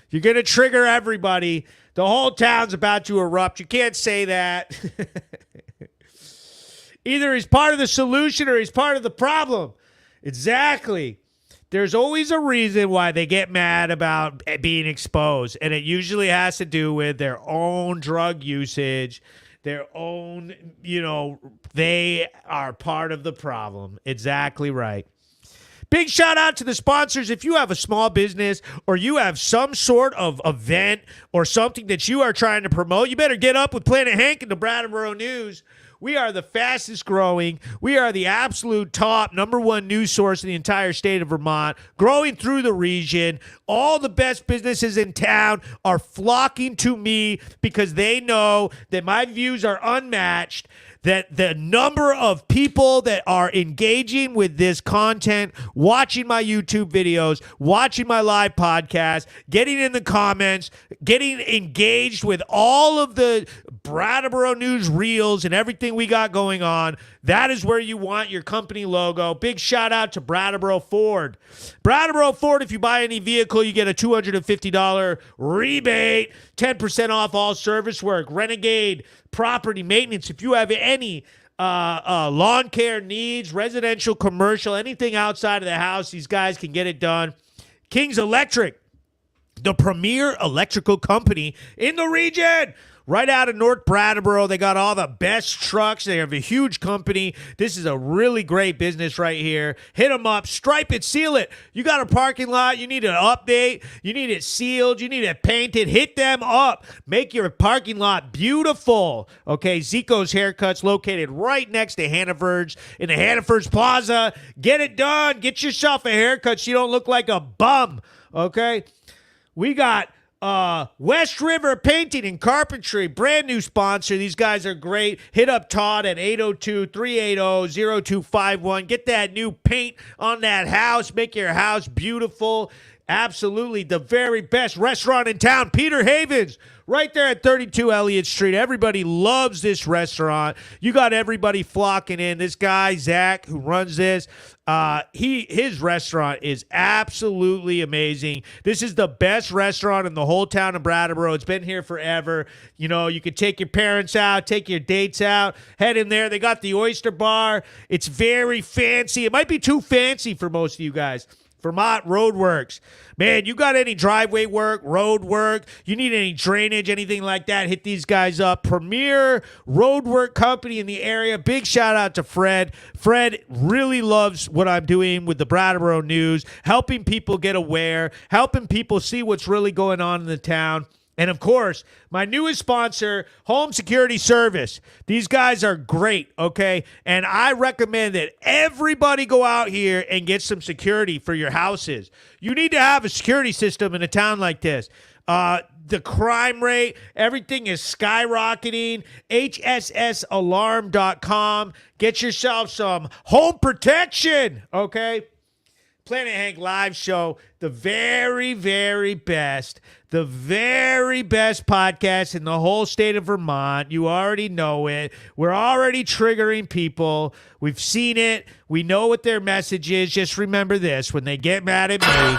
You're going to trigger everybody. The whole town's about to erupt. You can't say that. Either he's part of the solution or he's part of the problem. Exactly. There's always a reason why they get mad about being exposed, and it usually has to do with their own drug usage, their own, they are part of the problem. Exactly right. Big shout out to the sponsors. If you have a small business or you have some sort of event or something that you are trying to promote, you better get up with Planet Hank and the Brattleboro News. We are the fastest growing. We are the absolute top #1 news source in the entire state of Vermont, growing through the region. All the best businesses in town are flocking to me because they know that my views are unmatched, that the number of people that are engaging with this content, watching my YouTube videos, watching my live podcast, getting in the comments, getting engaged with all of the Brattleboro News reels and everything we got going on, that is where you want your company logo. Big shout out to Brattleboro Ford. Brattleboro Ford, if you buy any vehicle, you get a $250 rebate, 10% off all service work. Renegade property maintenance, if you have any lawn care needs, residential, commercial, anything outside of the house, these guys can get it done. King's Electric, the premier electrical company in the region. Right out of North Brattleboro, they got all the best trucks. They have a huge company. This is a really great business right here. Hit them up, stripe it, seal it. You got a parking lot, you need an update, you need it sealed, you need it painted. Hit them up. Make your parking lot beautiful. Okay, Zico's Haircuts located right next to Hannaford's in the Hannaford's Plaza. Get it done. Get yourself a haircut so you don't look like a bum. Okay, we got West River Painting and Carpentry, brand new sponsor. These guys are great. Hit up Todd at 802-380-0251. Get that new paint on that house. Make your house beautiful. Absolutely the very best restaurant in town, Peter Havens, right there at 32 Elliott Street. Everybody loves this restaurant. You got everybody flocking in. This guy, Zach, who runs this, his restaurant is absolutely amazing. This is the best restaurant in the whole town of Brattleboro. It's been here forever. You could take your parents out, take your dates out, head in there. They got the oyster bar. It's very fancy. It might be too fancy for most of you guys. Vermont Roadworks. Man, you got any driveway work, road work, you need any drainage, anything like that, hit these guys up. Premier roadwork company in the area. Big shout out to Fred. Fred really loves what I'm doing with the Brattleboro News, helping people get aware, helping people see what's really going on in the town. And of course, my newest sponsor, Home Security Service. These guys are great, okay? And I recommend that everybody go out here and get some security for your houses. You need to have a security system in a town like this. The crime rate, everything is skyrocketing. HSSalarm.com. Get yourself some home protection, okay? Planet Hank live show, the very, very best podcast in the whole state of Vermont. You already know it. We're already triggering people. We've seen it. We know what their message is. Just remember this, when they get mad at me.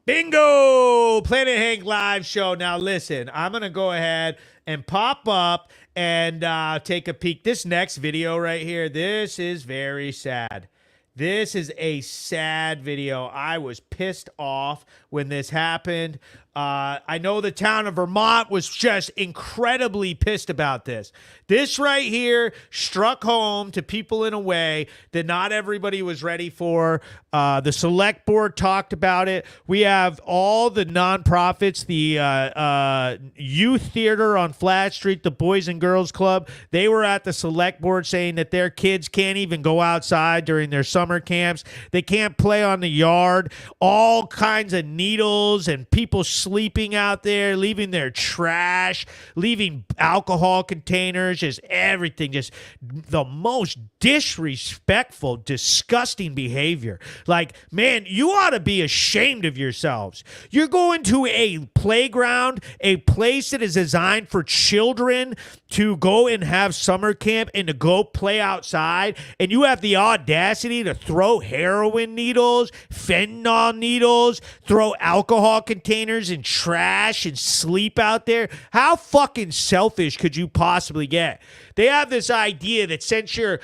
Bingo! Planet Hank live show. Now listen, I'm going to go ahead and pop up and take a peek. This next video right here, this is very sad. This is a sad video. I was pissed off when this happened. I know the town of Vermont was just incredibly pissed about this. This right here struck home to people in a way that not everybody was ready for. The select board talked about it. We have all the nonprofits, the youth theater on Flat Street, the Boys and Girls Club. They were at the select board saying that their kids can't even go outside during their summer camps. They can't play on the yard. All kinds of needles and people sleeping out there, leaving their trash, leaving alcohol containers, just everything, just the most disrespectful, disgusting behavior. Like, man, you ought to be ashamed of yourselves. You're going to a playground, a place that is designed for children to go and have summer camp and to go play outside, and you have the audacity to throw heroin needles, fentanyl needles, throw alcohol containers and trash and sleep out there. How fucking selfish could you possibly get? They have this idea that since you're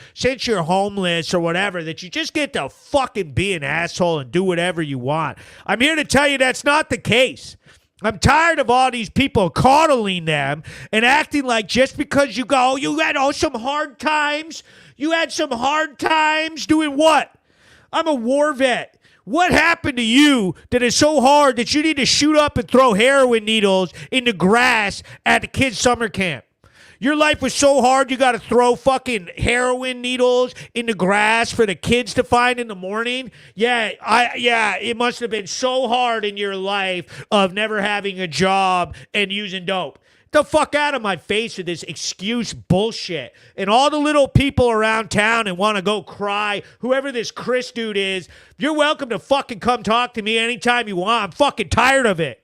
homeless or whatever, that you just get to fucking be an asshole and do whatever you want. I'm here to tell you that's not the case. I'm tired of all these people coddling them and acting like just because you had some hard times. You had some hard times doing what? I'm a war vet. What happened to you that is so hard that you need to shoot up and throw heroin needles in the grass at the kids' summer camp? Your life was so hard you got to throw fucking heroin needles in the grass for the kids to find in the morning? Yeah, it must have been so hard in your life of never having a job and using dope. The fuck out of my face with this excuse bullshit. And all the little people around town and want to go cry, whoever this Chris dude is, you're welcome to fucking come talk to me anytime you want. I'm fucking tired of it.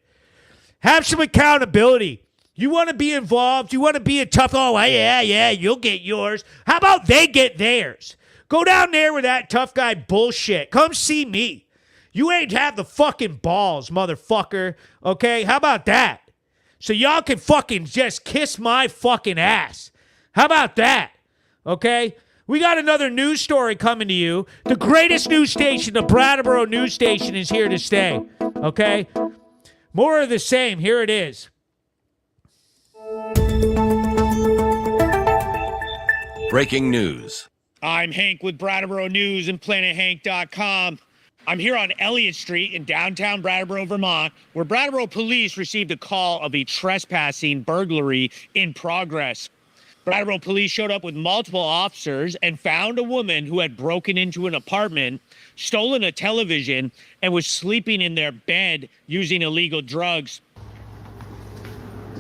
Have some accountability. You want to be involved? You want to be a tough, yeah, you'll get yours. How about they get theirs? Go down there with that tough guy bullshit. Come see me. You ain't have the fucking balls, motherfucker. Okay? How about that? So y'all can fucking just kiss my fucking ass. How about that? Okay? We got another news story coming to you. The greatest news station, the Brattleboro News Station, is here to stay. Okay? More of the same. Here it is.
Breaking news.
I'm Hank with Brattleboro News and PlanetHank.com. I'm here on Elliott Street in downtown Brattleboro, Vermont, where Brattleboro police received a call of a trespassing burglary in progress. Brattleboro police showed up with multiple officers and found a woman who had broken into an apartment, stolen a television, and was sleeping in their bed using illegal drugs.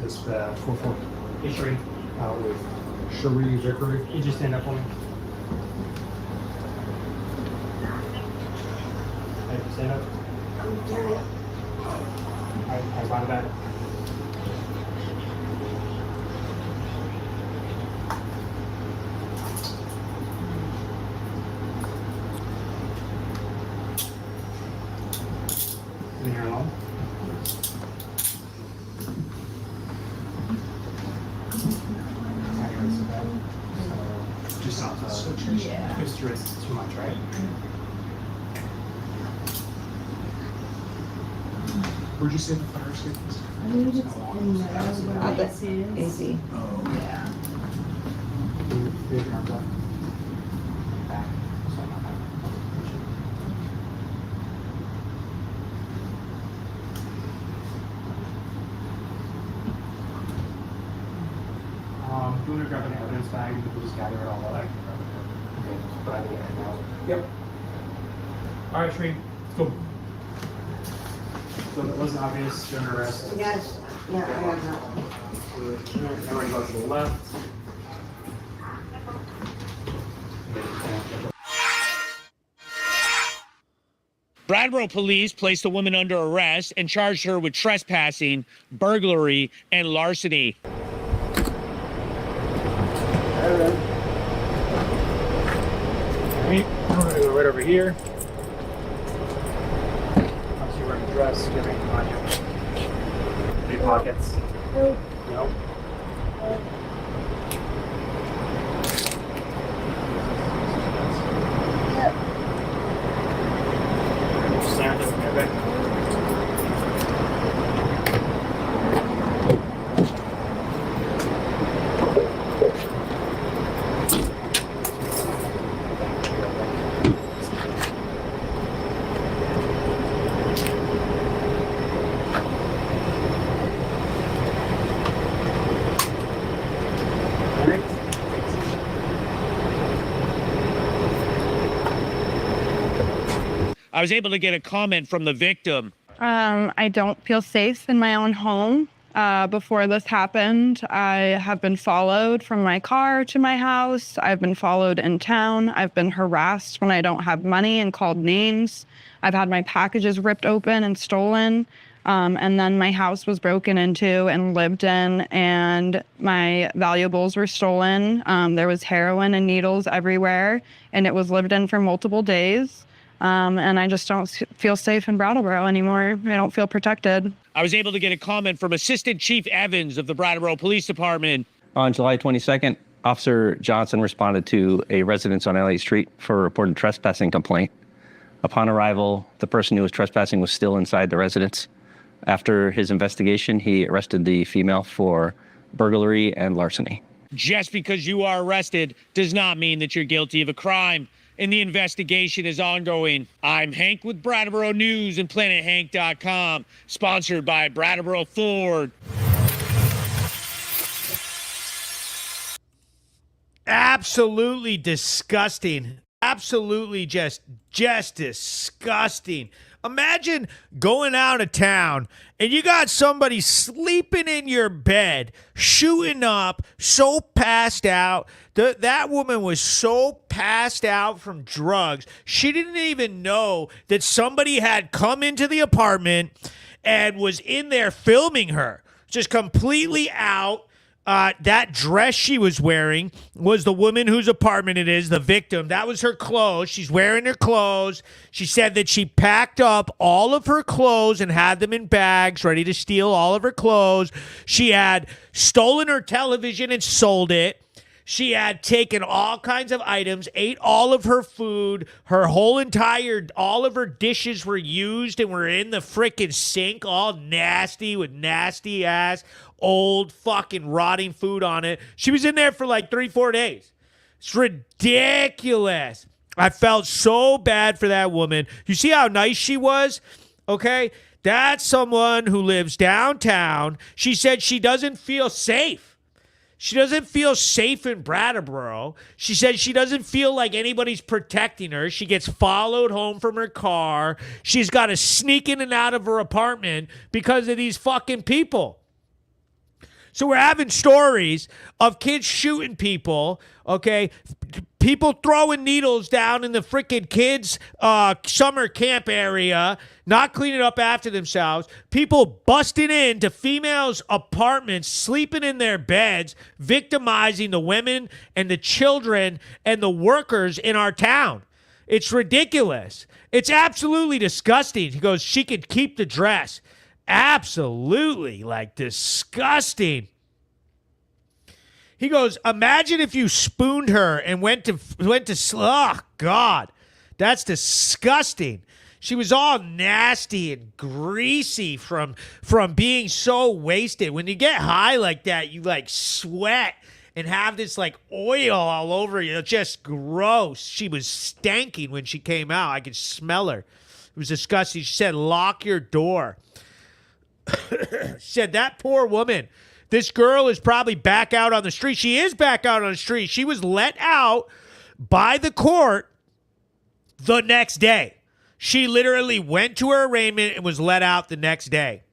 Just 4-4. Hey, Sheree. With Sheree Vickery. Can you just stand up for me? Hey, stand up. I brought it back. In here alone? Just not yeah. It's too much, right? Where'd you say the fire escape was?
I believe it's in the AC. Oh, yeah. Do you want to grab an evidence bag and we'll just gather it all up? Okay, just put it in now. Yep. All right, Shree, let's go. So that wasn't obvious during arrest.
Yes. Yeah, I have that.
Everyone go to the left.
Brattleboro police placed the woman under arrest and charged her with trespassing, burglary, and larceny.
Alright, we're gonna go right over here. Once you're wearing a dress, you have anything on you. Any pockets? No. Stand up, okay.
I was able to get a comment from the victim.
I don't feel safe in my own home. Before this happened, I have been followed from my car to my house. I've been followed in town. I've been harassed when I don't have money and called names. I've had my packages ripped open and stolen. And then my house was broken into and lived in, and my valuables were stolen. There was heroin and needles everywhere, and it was lived in for multiple days. And I just don't feel safe in Brattleboro anymore. I don't feel protected.
I was able to get a comment from Assistant Chief Evans of the Brattleboro Police Department.
On July 22nd, Officer Johnson responded to a residence on LA Street for a reported trespassing complaint. Upon arrival, the person who was trespassing was still inside the residence. After his investigation, he arrested the female for burglary and larceny.
Just because you are arrested does not mean that you're guilty of a crime, and the investigation is ongoing. I'm Hank with Brattleboro News and PlanetHank.com, sponsored by Brattleboro Ford.
Absolutely disgusting. Absolutely just disgusting. Imagine going out of town and you got somebody sleeping in your bed, shooting up, so passed out. That woman was so passed out from drugs, she didn't even know that somebody had come into the apartment and was in there filming her. Just completely out. That dress she was wearing was the woman whose apartment it is, the victim. That was her clothes. She's wearing her clothes. She said that she packed up all of her clothes and had them in bags, ready to steal all of her clothes. She had stolen her television and sold it. She had taken all kinds of items, ate all of her food. All of her dishes were used and were in the frickin' sink, all nasty with nasty ass, old fucking rotting food on it. She was in there for like 3-4 days. It's ridiculous. I felt so bad for that woman. You see how nice she was? Okay? That's someone who lives downtown. She said she doesn't feel safe. She doesn't feel safe in Brattleboro. She said she doesn't feel like anybody's protecting her. She gets followed home from her car. She's got to sneak in and out of her apartment because of these fucking people. So we're having stories of kids shooting people, okay? People throwing needles down in the freaking kids' summer camp area, not cleaning up after themselves. People busting into females' apartments, sleeping in their beds, victimizing the women and the children and the workers in our town. It's ridiculous. It's absolutely disgusting. He goes, she could keep the dress. Absolutely, like, disgusting. He goes, imagine if you spooned her and went to oh, God, that's disgusting. She was all nasty and greasy from being so wasted. When you get high like that, you like sweat and have this like oil all over you. Just gross. She was stanking when she came out. I could smell her. It was disgusting. She said, lock your door. She said, that poor woman. This girl is probably back out on the street. She is back out on the street. She was let out by the court the next day. She literally went to her arraignment and was let out the next day.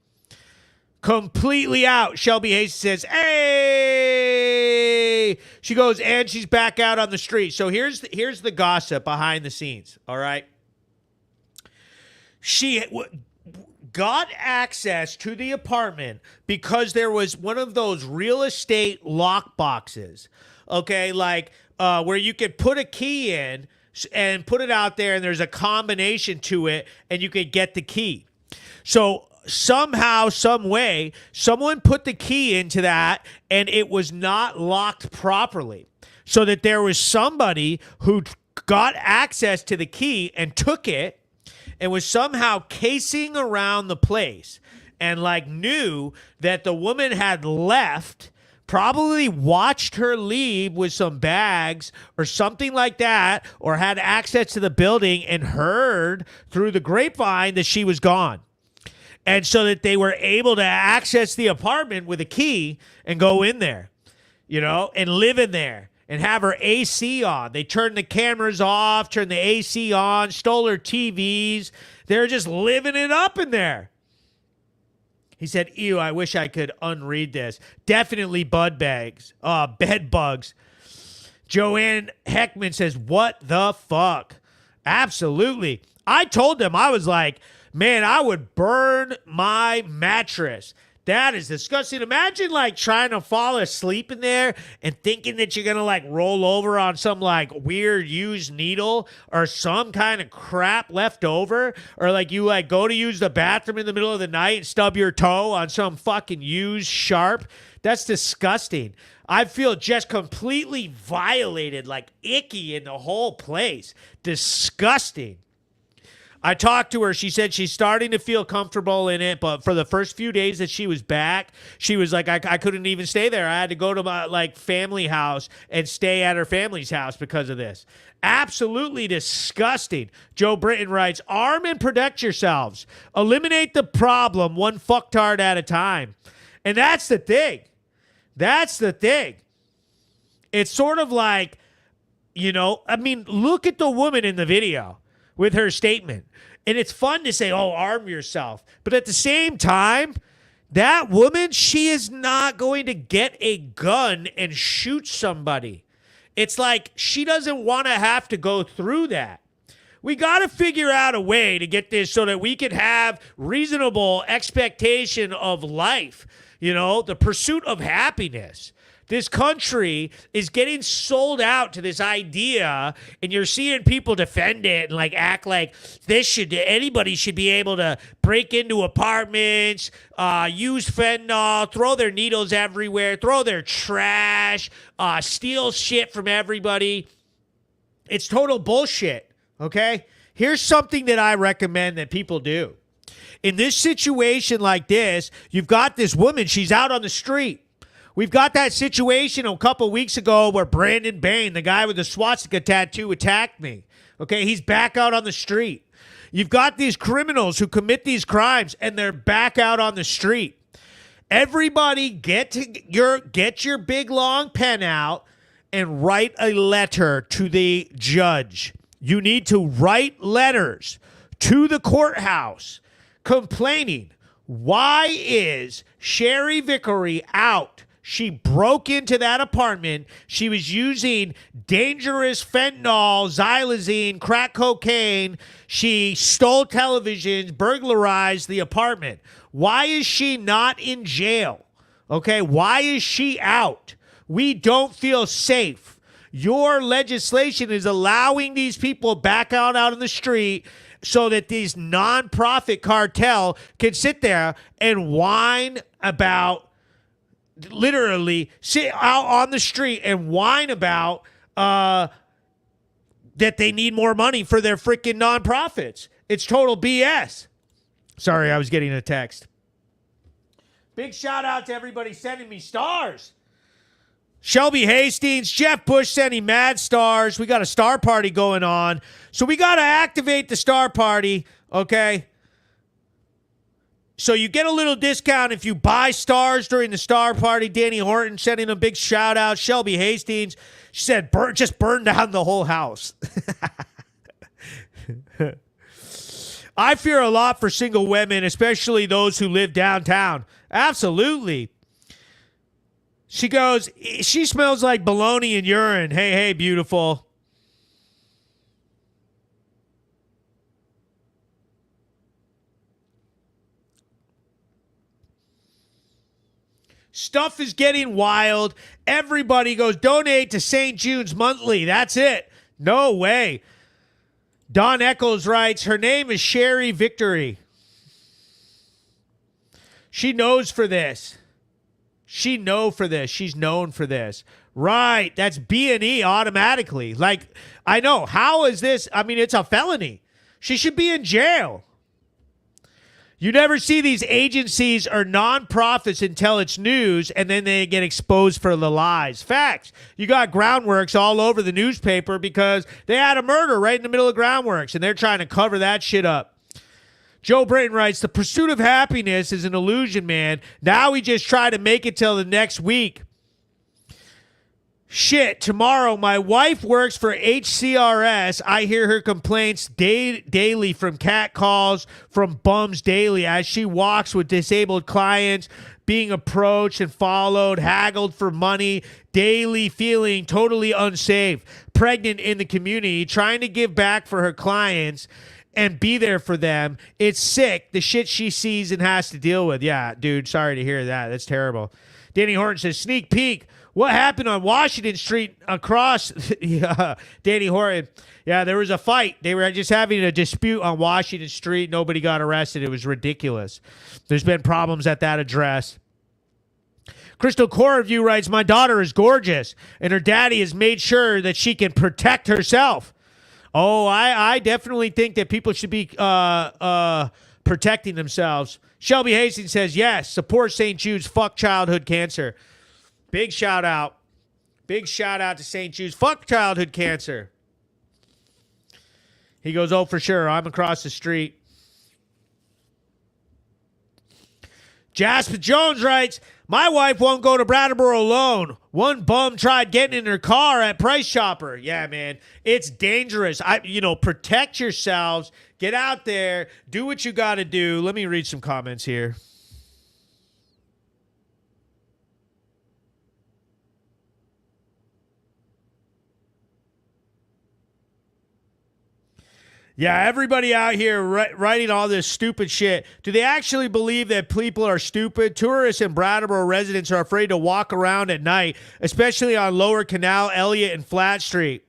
Completely out. Shelby Hayes says, hey! She goes, and she's back out on the street. So here's the gossip behind the scenes, all right? She got access to the apartment because there was one of those real estate lock boxes, okay? Like where you could put a key in and put it out there, and there's a combination to it, and you could get the key. So somehow, some way, someone put the key into that, and it was not locked properly. So that there was somebody who got access to the key and took it and was somehow casing around the place and like knew that the woman had left, probably watched her leave with some bags or something like that, or had access to the building and heard through the grapevine that she was gone. And so that they were able to access the apartment with a key and go in there, you know, and live in there and have her AC on. They turned the cameras off, turned the AC on, stole her TVs. They're just living it up in there. He said, ew, I wish I could unread this. Definitely bed bugs. Joanne Heckman says, what the fuck? Absolutely. I told them, I was like, man, I would burn my mattress. That is disgusting. Imagine like trying to fall asleep in there and thinking that you're going to like roll over on some like weird used needle or some kind of crap left over, or like you like go to use the bathroom in the middle of the night and stub your toe on some fucking used sharp. That's disgusting. I feel just completely violated, like icky in the whole place. Disgusting. I talked to her. She said she's starting to feel comfortable in it, but for the first few days that she was back, she was like, I couldn't even stay there. I had to go to my like family house and stay at her family's house because of this. Absolutely disgusting. Joe Britton writes, arm and protect yourselves. Eliminate the problem one fucktard at a time. And that's the thing. That's the thing. It's sort of like, you know, I mean, look at the woman in the video with her statement. And it's fun to say, oh, arm yourself. But at the same time, that woman, she is not going to get a gun and shoot somebody. It's like she doesn't want to have to go through that. We got to figure out a way to get this so that we can have reasonable expectation of life, you know, the pursuit of happiness. This country is getting sold out to this idea, and you're seeing people defend it and like act like anybody should be able to break into apartments, use fentanyl, throw their needles everywhere, throw their trash, steal shit from everybody. It's total bullshit, okay? Here's something that I recommend that people do. In this situation like this, you've got this woman, she's out on the street. We've got that situation a couple weeks ago where Brandon Bain, the guy with the swastika tattoo, attacked me. Okay, he's back out on the street. You've got these criminals who commit these crimes, and they're back out on the street. Everybody get your big long pen out and write a letter to the judge. You need to write letters to the courthouse complaining, why is Sherry Vickery out? She broke into that apartment. She was using dangerous fentanyl, xylazine, crack cocaine. She stole televisions, burglarized the apartment. Why is she not in jail? Okay, why is she out? We don't feel safe. Your legislation is allowing these people back out on the street so that these nonprofit cartel can sit there and whine about, literally sit out on the street and whine about that they need more money for their freaking nonprofits. It's total BS. Sorry, I was getting a text. Big shout out to everybody sending me stars. Shelby Hastings, Jeff Bush sending mad stars. We got a star party going on. So we got to activate the star party, okay? So you get a little discount if you buy stars during the star party. Danny Horton sending a big shout out. Shelby Hastings, she said, just burn down the whole house. I fear a lot for single women, especially those who live downtown. Absolutely. She goes, she smells like bologna and urine. Hey, beautiful. Stuff is getting wild. Everybody goes, donate to St. Jude's Monthly. That's it. No way. Don Eccles writes, her name is Sherry Victory. She knows for this. She's known for this. Right. That's B&E automatically. Like, I know. How is this? I mean, it's a felony. She should be in jail. You never see these agencies or nonprofits until it's news, and then they get exposed for the lies. Facts. You got Groundworks all over the newspaper because they had a murder right in the middle of Groundworks, and they're trying to cover that shit up. Joe Brayton writes, the pursuit of happiness is an illusion, man. Now we just try to make it till the next week. Shit, tomorrow my wife works for HCRS. I hear her complaints daily from cat calls, from bums daily as she walks with disabled clients, being approached and followed, haggled for money, daily feeling totally unsafe, pregnant in the community, trying to give back for her clients and be there for them. It's sick, the shit she sees and has to deal with. Yeah, dude, sorry to hear that. That's terrible. Danny Horton says, sneak peek. What happened on Washington Street across Danny Horton? Yeah, there was a fight. They were just having a dispute on Washington Street. Nobody got arrested. It was ridiculous. There's been problems at that address. Crystal Core Review writes, my daughter is gorgeous, and her daddy has made sure that she can protect herself. Oh, I definitely think that people should be protecting themselves. Shelby Hastings says, yes, support St. Jude's, fuck childhood cancer. Big shout out. Big shout out to St. Jude's. Fuck childhood cancer. He goes, oh, for sure. I'm across the street. Jasper Jones writes, my wife won't go to Brattleboro alone. One bum tried getting in her car at Price Chopper. Yeah, man. It's dangerous. Protect yourselves. Get out there. Do what you got to do. Let me read some comments here. Yeah, everybody out here writing all this stupid shit. Do they actually believe that people are stupid? Tourists and Brattleboro residents are afraid to walk around at night, especially on Lower Canal, Elliott, and Flat Street.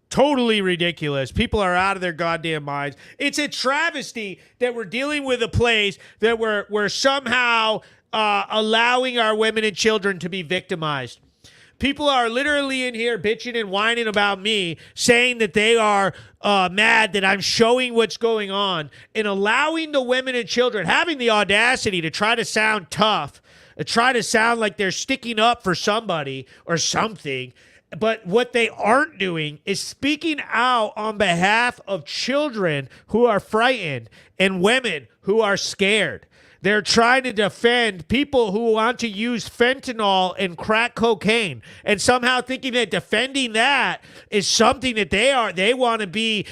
Totally ridiculous. People are out of their goddamn minds. It's a travesty that we're dealing with a place that we're somehow allowing our women and children to be victimized. People are literally in here bitching and whining about me, saying that they are mad that I'm showing what's going on and allowing the women and children, having the audacity to try to sound tough, to try to sound like they're sticking up for somebody or something. But what they aren't doing is speaking out on behalf of children who are frightened and women who are scared. They're trying to defend people who want to use fentanyl and crack cocaine, and somehow thinking that defending that is something that they want to be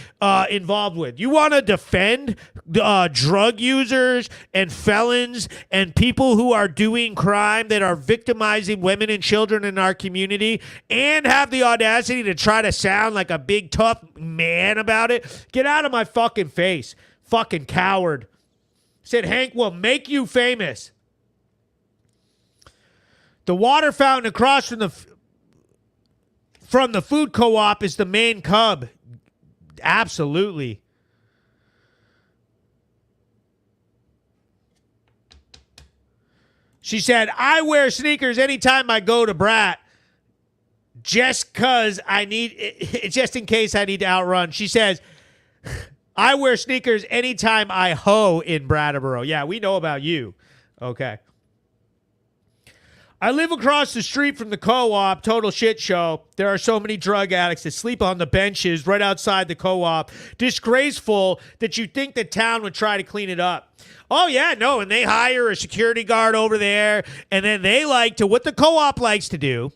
involved with. You want to defend drug users and felons and people who are doing crime that are victimizing women and children in our community, and have the audacity to try to sound like a big tough man about it? Get out of my fucking face, fucking coward. Said Hank will make you famous. The water fountain across from the food co-op is the main cub. Absolutely. She said, I wear sneakers anytime I go to Brat. Just in case I need to outrun. She says, I wear sneakers anytime I hoe in Brattleboro. Yeah, we know about you. Okay. I live across the street from the co-op. Total shit show. There are so many drug addicts that sleep on the benches right outside the co-op. Disgraceful that you think the town would try to clean it up. Oh, yeah, no, and they hire a security guard over there, and then they like to, what the co-op likes to do,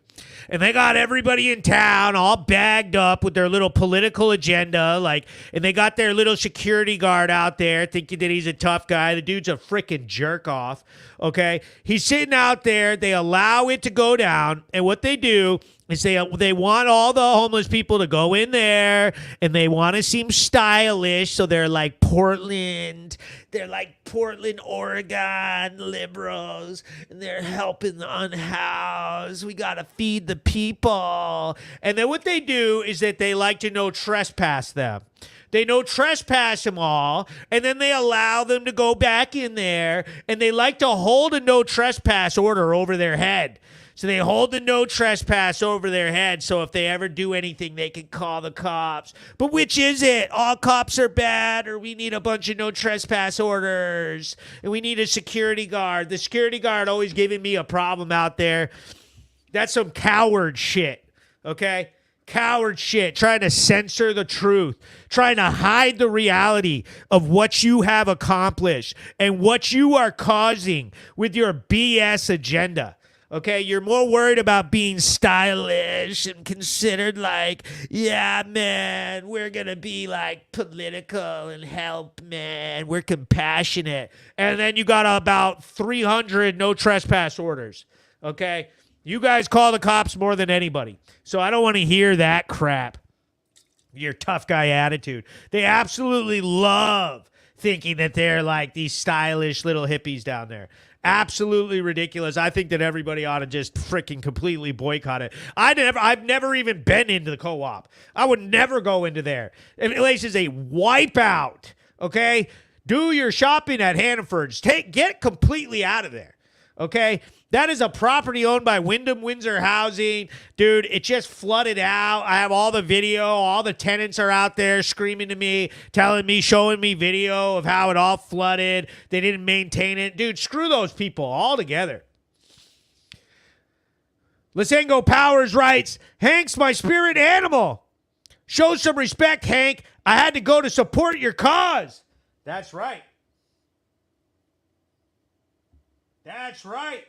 and they got everybody in town all bagged up with their little political agenda, like, and they got their little security guard out there thinking that he's a tough guy. The dude's a freaking jerk off, okay? He's sitting out there. They allow it to go down, and what they do is they want all the homeless people to go in there, and they want to seem stylish, so they're like Portland, Oregon liberals, and they're helping the unhoused. We got to feed the people. And then what they do is that they like to no trespass them. They no trespass them all, and then they allow them to go back in there, and they like to hold a no trespass order over their head. So they hold the no trespass over their head, so if they ever do anything, they can call the cops. But which is it? All cops are bad, or we need a bunch of no trespass orders, and we need a security guard. The security guard always giving me a problem out there. That's some coward shit, okay? Coward shit, trying to censor the truth, trying to hide the reality of what you have accomplished and what you are causing with your BS agenda. Okay, you're more worried about being stylish and considered like, yeah, man, we're going to be like political and help, man. We're compassionate. And then you got about 300 no trespass orders. Okay, you guys call the cops more than anybody. So I don't want to hear that crap. Your tough guy attitude. They absolutely love thinking that they're like these stylish little hippies down there. Absolutely ridiculous. I think that everybody ought to just freaking completely boycott it. I've never even been into the co-op. I would never go into there. The place is a wipeout. Okay, do your shopping at Hannaford's. Get completely out of there. Okay, that is a property owned by Wyndham Windsor Housing. Dude, it just flooded out. I have all the video. All the tenants are out there screaming to me, telling me, showing me video of how it all flooded. They didn't maintain it. Dude, screw those people altogether. Lisengo Powers writes, Hank's my spirit animal. Show some respect, Hank. I had to go to support your cause. That's right. That's right.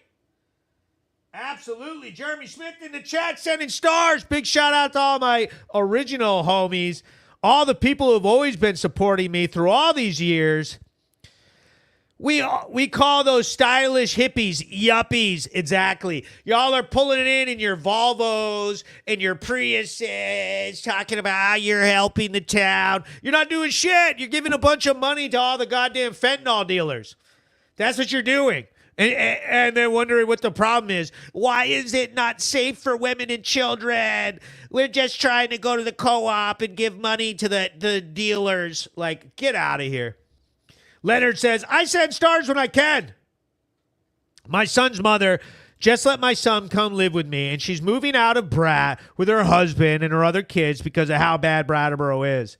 Absolutely. Jeremy Smith in the chat sending stars. Big shout out to all my original homies, all the people who have always been supporting me through all these years. We call those stylish hippies yuppies. Exactly. Y'all are pulling it in your Volvos and your Priuses, talking about how you're helping the town. You're not doing shit. You're giving a bunch of money to all the goddamn fentanyl dealers. That's what you're doing. And they're wondering what the problem is. Why is it not safe for women and children? We're just trying to go to the co-op and give money to the dealers. Like, get out of here. Leonard says, I send stars when I can. My son's mother just let my son come live with me, and she's moving out of Brat with her husband and her other kids because of how bad Brattleboro is.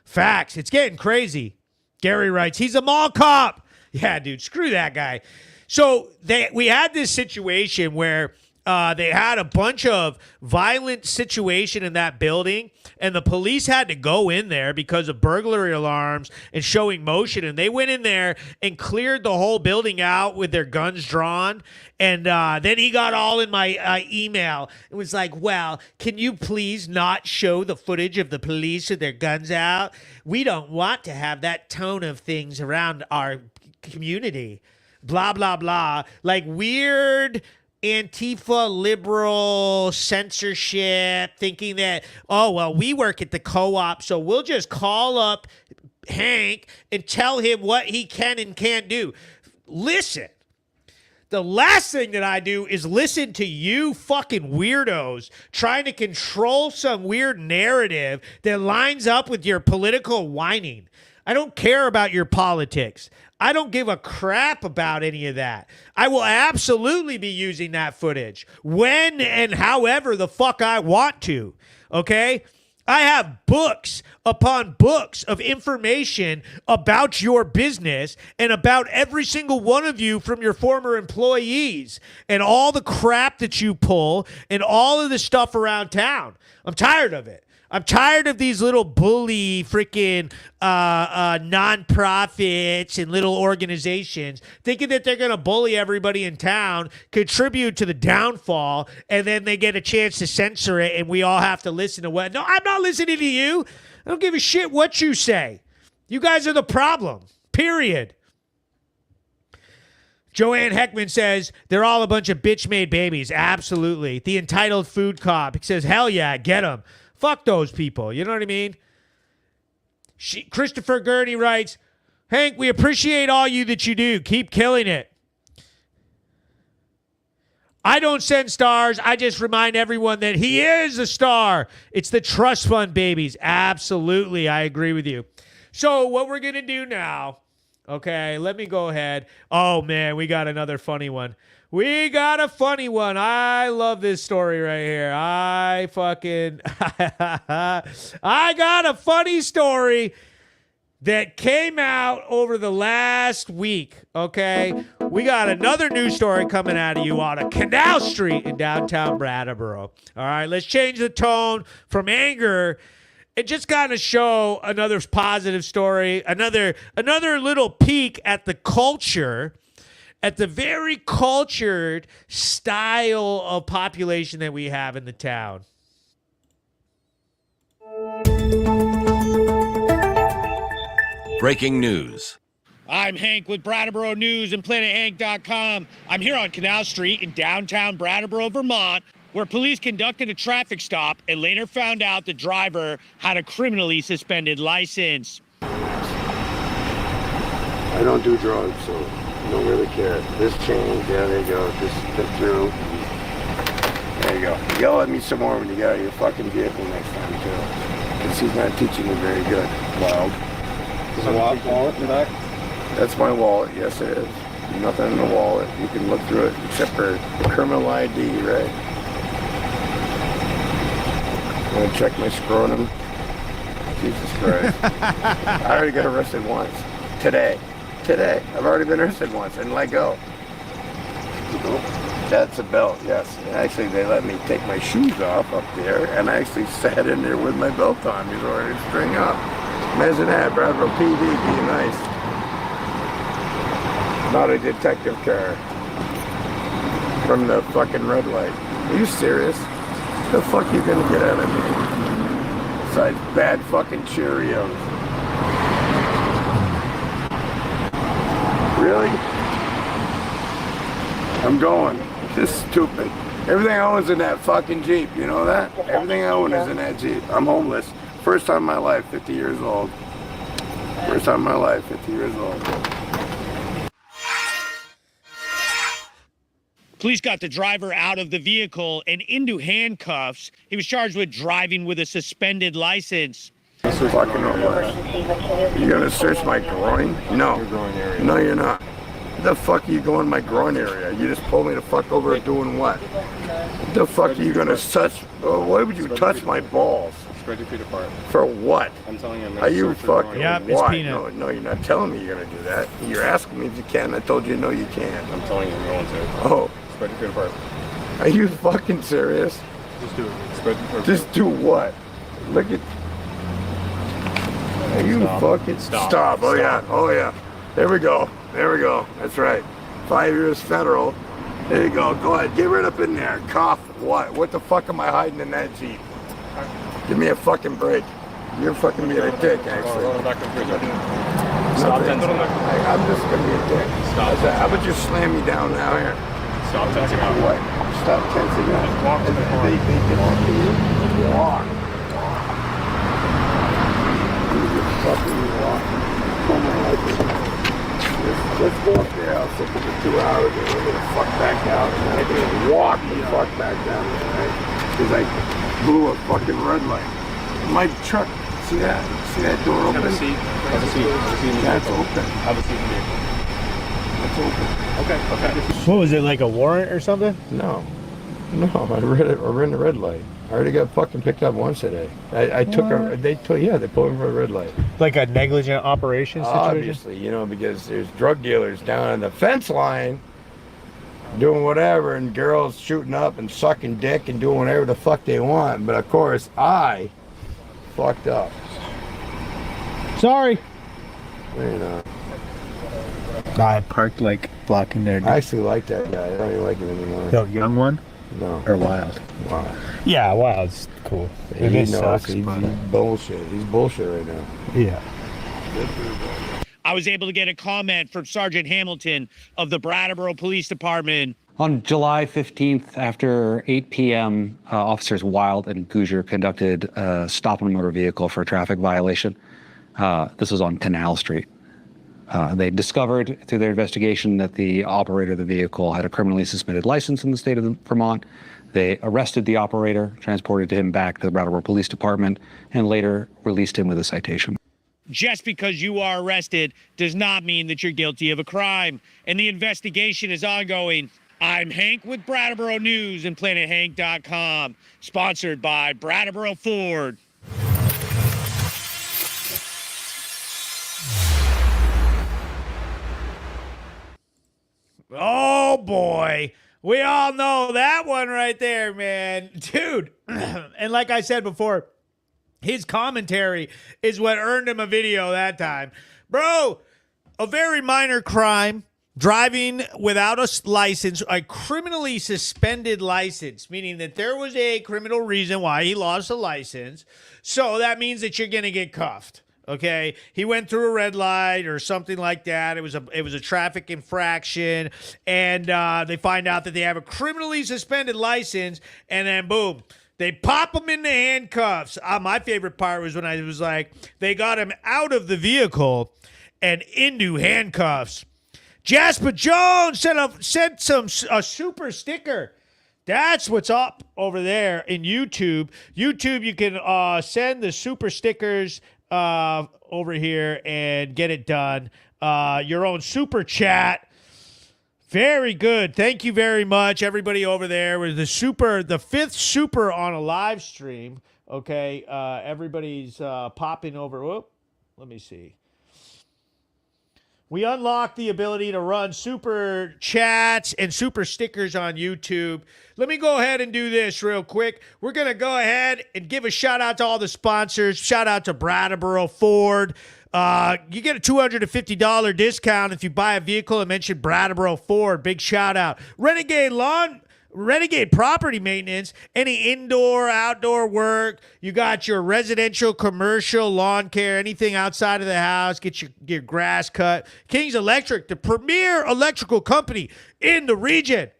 Facts. It's getting crazy. Gary writes, he's a mall cop. Yeah, dude, screw that guy. So we had this situation where they had a bunch of violent situation in that building, and the police had to go in there because of burglary alarms and showing motion, and they went in there and cleared the whole building out with their guns drawn. And then he got all in my email. It was like, well, can you please not show the footage of the police with their guns out? We don't want to have that tone of things around our community. Blah, blah, blah. Like weird Antifa liberal censorship, thinking that, oh, well, we work at the co-op, so we'll just call up Hank and tell him what he can and can't do. Listen, the last thing that I do is listen to you fucking weirdos trying to control some weird narrative that lines up with your political whining. I don't care about your politics. I don't give a crap about any of that. I will absolutely be using that footage when and however the fuck I want to, okay? I have books upon books of information about your business and about every single one of you from your former employees and all the crap that you pull and all of the stuff around town. I'm tired of it. I'm tired of these little bully freaking nonprofits and little organizations thinking that they're going to bully everybody in town, contribute to the downfall, and then they get a chance to censor it and we all have to listen to what. No, I'm not listening to you. I don't give a shit what you say. You guys are the problem, period. Joanne Heckman says, they're all a bunch of bitch-made babies. Absolutely. The entitled food cop says, hell yeah, get them. Fuck those people. You know what I mean? Christopher Gurney writes, Hank, we appreciate all you that you do. Keep killing it. I don't send stars. I just remind everyone that he is a star. It's the trust fund babies. Absolutely. I agree with you. So what we're going to do now, okay, let me go ahead. Oh, man, we got another funny one. We got a funny one. I love this story right here. I got a funny story that came out over the last week, okay? We got another news story coming out of you on a Canal Street in downtown Brattleboro. All right, let's change the tone from anger and just kind of show another positive story, another little peek at the culture, at the very cultured style of population that we have in the town.
Breaking news.
I'm Hank with Brattleboro News and PlanetHank.com. I'm here on Canal Street in downtown Brattleboro, Vermont, where police conducted a traffic stop and later found out the driver had a criminally suspended license.
I don't do drugs, so I don't really care. This change, yeah, there you go. Just fit through. There you go. Yell at me some more when you get out of your fucking vehicle next time, too. Because he's not teaching you very good. Wild.
Is a wallet in the back?
That's my wallet, yes it is. Nothing in the wallet. You can look through it except for criminal ID, right? Want to check my scrotum? Jesus Christ. I already got arrested once. Today. I've already been arrested once and let go. That's a belt, yes. Actually, they let me take my shoes off up there, and I actually sat in there with my belt on before I string up. Imagine that, Brattleboro PD being nice. Not a detective car. From the fucking red light. Are you serious? The fuck you gonna get out of me? Besides bad fucking Cheerios. Really? I'm going. This is stupid. Everything I own is in that fucking Jeep. You know that? Everything I own is in that Jeep. I'm homeless. First time in my life, 50 years old. First time in my life, 50 years old.
Police got the driver out of the vehicle and into handcuffs. He was charged with driving with a suspended license.
Fucking over. You gonna search my groin? No. No, you're not. The fuck are you going in my groin area? You just pulled me the fuck over doing what? The fuck are you gonna touch? Why would you touch my balls?
Spread your feet apart.
For what?
I'm telling you.
Are you fucking?
Yep, it's
why?
peanut.
No, you're not telling me you're gonna do that. You're asking me if you can. I told you no, you can't.
I'm telling you, I'm going to.
Oh.
Spread your feet apart.
Are you fucking serious?
Just do it. Spread your feet apart.
Just do what? Look at. Are you fucking stop? Oh yeah. Oh yeah. There we go. There we go. That's right. 5 years federal. There you go. Go ahead. Get right up in there. Cough. What? What the fuck am I hiding in that Jeep? Give me a fucking break. You're fucking being a dick, actually.
Stop
I'm just gonna be a dick.
Stop.
How about you slam me down now here?
Stop tensing up.
What? Stop tensing up.
Just walk to the car.
They can you. Walk. You fucking walk. Oh my life. Let's go up there. I'll sit for 2 hours and we're gonna fuck back out. And I can walk the fuck back down there, right? Because I blew a fucking red light. My truck, see that? See that door open?
Have a seat. Have a seat.
That's open.
Have a seat in here.
That's open.
Okay.
What was it, like a warrant or something?
No. No, I ran the red light. I already got fucking picked up once today. I took a, they pulled me for a red light.
Like a negligent operation situation?
Obviously, you know, because there's drug dealers down on the fence line doing whatever, and girls shooting up and sucking dick and doing whatever the fuck they want. But of course, I fucked up.
Sorry.
You know.
I parked like blocking their.
I actually like that guy. I don't even like him anymore.
The young one?
No.
Or Wild?
Wow.
Yeah, wow, it's cool.
He knows he's bullshit. He's bullshit right now.
Yeah.
I was able to get a comment from Sergeant Hamilton of the Brattleboro Police Department.
On July 15th, after 8 p.m., officers Wild and Gouger conducted a stop on a motor vehicle for a traffic violation. This was on Canal Street. They discovered through their investigation that the operator of the vehicle had a criminally suspended license in the state of Vermont. They arrested the operator, transported him back to the Brattleboro Police Department, and later released him with a citation.
Just because you are arrested does not mean that you're guilty of a crime, and the investigation is ongoing. I'm Hank with Brattleboro News and PlanetHank.com, sponsored by Brattleboro Ford.
Oh boy, we all know that one right there, man. Dude, and like I said before, his commentary is what earned him a video that time. Bro, a very minor crime, driving without a license, a criminally suspended license, meaning that there was a criminal reason why he lost a license. So that means that you're going to get cuffed. Okay, he went through a red light or something like that. It was a traffic infraction, and they find out that they have a criminally suspended license, and then boom, they pop him in the handcuffs. My favorite part was when I was like, they got him out of the vehicle and into handcuffs. Jasper Jones sent a super sticker. That's what's up over there in YouTube. YouTube, you can send the super stickers over here and get it done. Your own super chat. Very good. Thank you very much, everybody over there. With the fifth super on a live stream. Okay, everybody's popping over. Whoop. Let me see. We unlocked the ability to run super chats and super stickers on YouTube. Let me go ahead and do this real quick. We're going to go ahead and give a shout out to all the sponsors. Shout out to Brattleboro Ford. You get a $250 discount if you buy a vehicle and mention Brattleboro Ford. Big shout out. Renegade Property Maintenance, any indoor, outdoor work. You got your residential, commercial, lawn care, anything outside of the house. Get your grass cut. King's Electric, the premier electrical company in the region.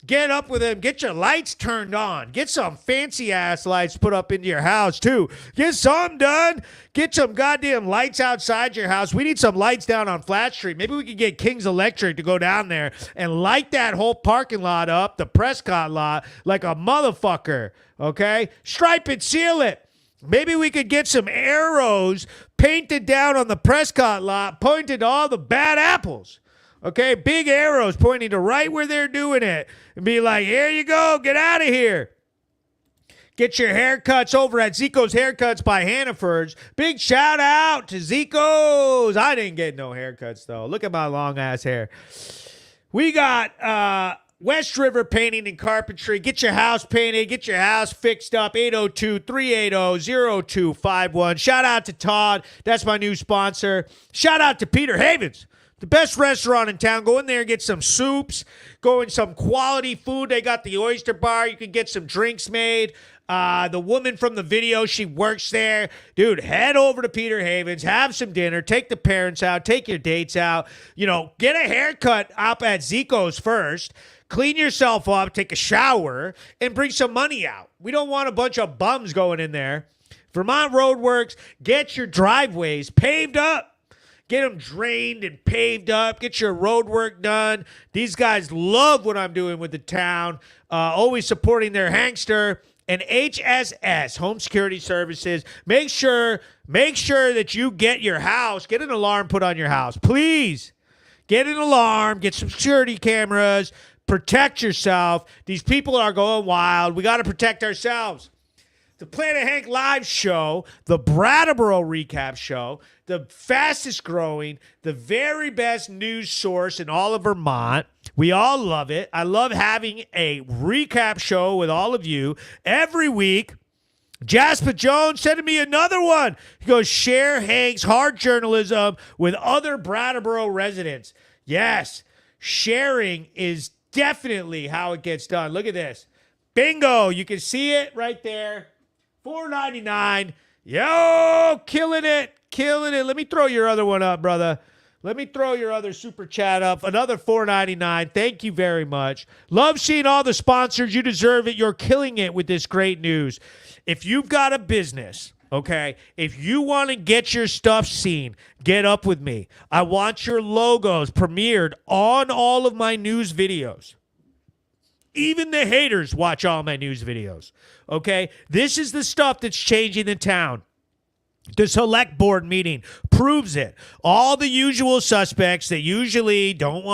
Get up with them. Get your lights turned on. Get some fancy-ass lights put up into your house, too. Get some done. Get some goddamn lights outside your house. We need some lights down on Flat Street. Maybe we could get King's Electric to go down there and light that whole parking lot up, the Prescott lot, like a motherfucker, okay? Stripe it, seal it. Maybe we could get some arrows painted down on the Prescott lot, pointed to all the bad apples. Okay, big arrows pointing to right where they're doing it. And be like, here you go, get out of here. Get your haircuts over at Zico's Haircuts by Hannaford's. Big shout out to Zico's. I didn't get no haircuts, though. Look at my long-ass hair. We got West River Painting and Carpentry. Get your house painted. Get your house fixed up. 802-380-0251. Shout out to Todd. That's my new sponsor. Shout out to Peter Havens. The best restaurant in town. Go in there and get some soups. Go in some quality food. They got the oyster bar. You can get some drinks made. The woman from the video, she works there. Dude, head over to Peter Havens. Have some dinner. Take the parents out. Take your dates out. You know, get a haircut up at Zico's first. Clean yourself up. Take a shower. And bring some money out. We don't want a bunch of bums going in there. Vermont Roadworks. Get your driveways paved up. Get them drained and paved up. Get your road work done. These guys love what I'm doing with the town. Always supporting their Hankster. And HSS, Home Security Services. Make sure that you get your house. Get an alarm put on your house. Please. Get an alarm. Get some security cameras. Protect yourself. These people are going wild. We got to protect ourselves. The Planet Hank Live show, the Brattleboro Recap Show, the fastest growing, the very best news source in all of Vermont. We all love it. I love having a recap show with all of you every week. Jasper Jones sending me another one. He goes, share Hank's hard journalism with other Brattleboro residents. Yes, sharing is definitely how it gets done. Look at this. Bingo. You can see it right there. $4.99. Yo, killing it. Killing it. Let me throw your other one up, brother. Let me throw your other super chat up. Another $4.99. Thank you very much. Love seeing all the sponsors. You deserve it. You're killing it with this great news. If you've got a business, okay, if you want to get your stuff seen, get up with me. I want your logos premiered on all of my news videos. Even the haters watch all my news videos, okay? This is the stuff that's changing the town. The select board meeting proves it. All the usual suspects that usually don't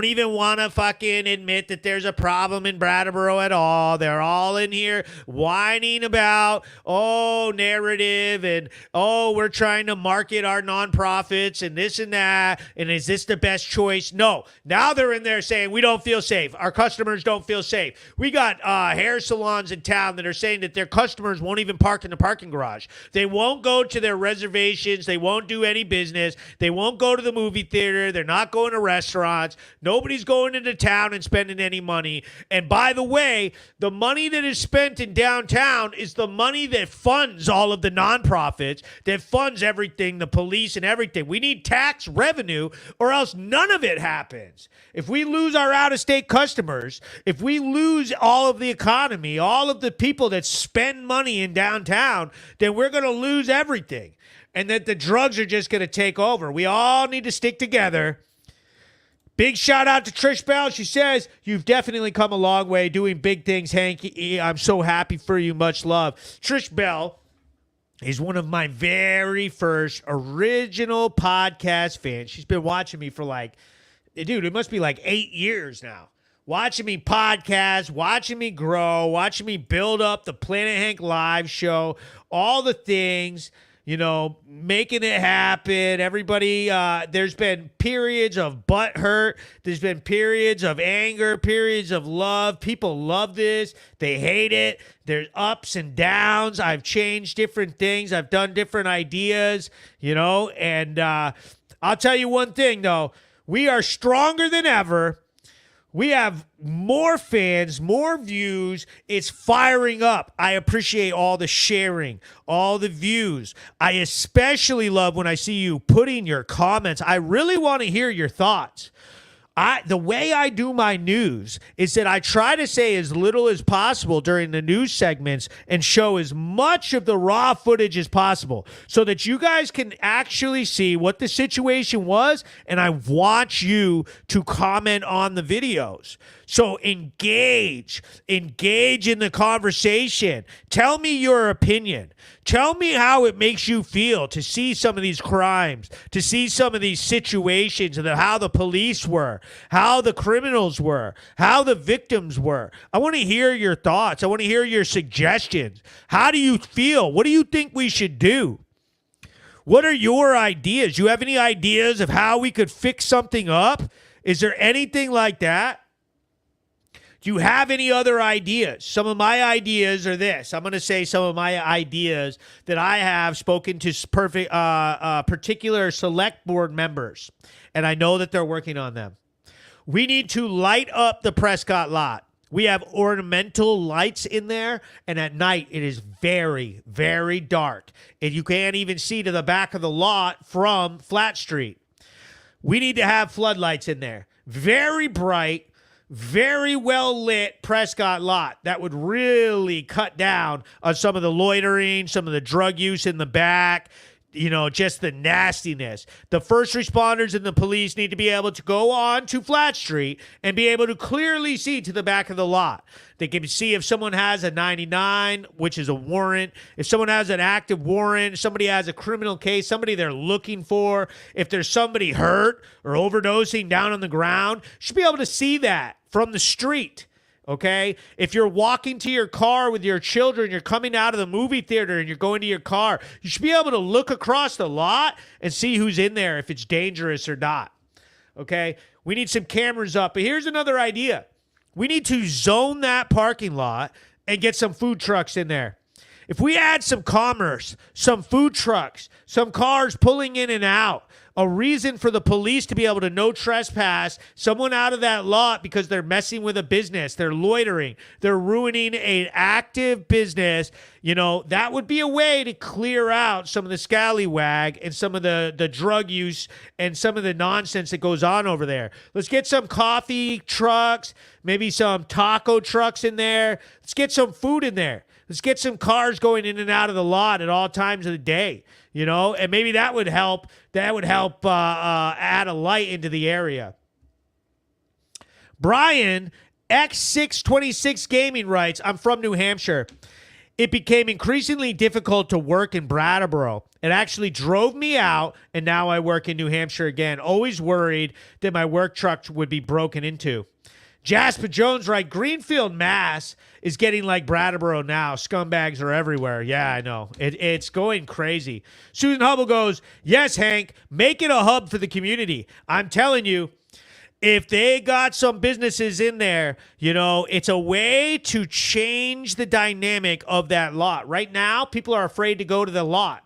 even want to fucking admit that there's a problem in Brattleboro at all. They're all in here whining about, narrative and, we're trying to market our nonprofits and this and that. And is this the best choice? No. Now they're in there saying we don't feel safe. Our customers don't feel safe. We got hair salons in town that are saying that their customers won't even park in the parking garage. They won't go to their reservations. They won't do any business. They won't go to the movie theater. They're not going to restaurants. Nobody's going into town and spending any money. And by the way, the money that is spent in downtown is the money that funds all of the nonprofits, that funds everything, the police and everything. We need tax revenue or else none of it happens. If we lose our out-of-state customers, if we lose all of the economy, all of the people that spend money in downtown, then we're going to lose everything, and that the drugs are just going to take over. We all need to stick together. Big shout out to Trish Bell. She says, you've definitely come a long way doing big things, Hanky. I'm so happy for you. Much love. Trish Bell is one of my very first original podcast fans. She's been watching me for it must be 8 years now. Watching me podcast, watching me grow, watching me build up the Planet Hank Live show, all the things, making it happen. Everybody, there's been periods of butt hurt. There's been periods of anger, periods of love. People love this. They hate it. There's ups and downs. I've changed different things. I've done different ideas, and I'll tell you one thing, though. We are stronger than ever. We have more fans, more views. It's firing up. I appreciate all the sharing, all the views. I especially love when I see you putting your comments. I really want to hear your thoughts. The way I do my news is that I try to say as little as possible during the news segments and show as much of the raw footage as possible so that you guys can actually see what the situation was, and I want you to comment on the videos. So engage in the conversation. Tell me your opinion. Tell me how it makes you feel to see some of these crimes, to see some of these situations, and how the police were, how the criminals were, how the victims were. I want to hear your thoughts. I want to hear your suggestions. How do you feel? What do you think we should do? What are your ideas? You have any ideas of how we could fix something up? Is there anything like that? Do you have any other ideas? Some of my ideas are this. I'm going to say some of my ideas that I have spoken to particular select board members, and I know that they're working on them. We need to light up the Prescott lot. We have ornamental lights in there, and at night it is very, very dark, and you can't even see to the back of the lot from Flat Street. We need to have floodlights in there. Very bright, very well lit Prescott lot. That would really cut down on some of the loitering, some of the drug use in the back, just the nastiness. The first responders and the police need to be able to go on to Flat Street and be able to clearly see to the back of the lot. They can see if someone has a 99, which is a warrant, if someone has an active warrant, if somebody has a criminal case, somebody they're looking for, if there's somebody hurt or overdosing down on the ground, should be able to see that. from the street. Okay, if you're walking to your car with your children, you're coming out of the movie theater and you're going to your car, you should be able to look across the lot and see who's in there, if it's dangerous or not. Okay, we need some cameras up. But here's another idea. We need to zone that parking lot and get some food trucks in there. If we add some commerce, some food trucks, some cars pulling in and out, a reason for the police to be able to no trespass someone out of that lot because they're messing with a business, they're loitering, they're ruining an active business, that would be a way to clear out some of the scallywag and some of the drug use and some of the nonsense that goes on over there. Let's get some coffee trucks, maybe some taco trucks in there. Let's get some food in there. Let's get some cars going in and out of the lot at all times of the day, and maybe that would help. That would help add a light into the area. Brian, X626 Gaming writes, I'm from New Hampshire. It became increasingly difficult to work in Brattleboro. It actually drove me out, and now I work in New Hampshire again. Always worried that my work truck would be broken into. Jasper Jones, right? Greenfield, Mass is getting like Brattleboro now. Scumbags are everywhere. Yeah, I know. It's going crazy. Susan Hubble goes, yes, Hank, make it a hub for the community. I'm telling you, if they got some businesses in there, it's a way to change the dynamic of that lot. Right now, people are afraid to go to the lot.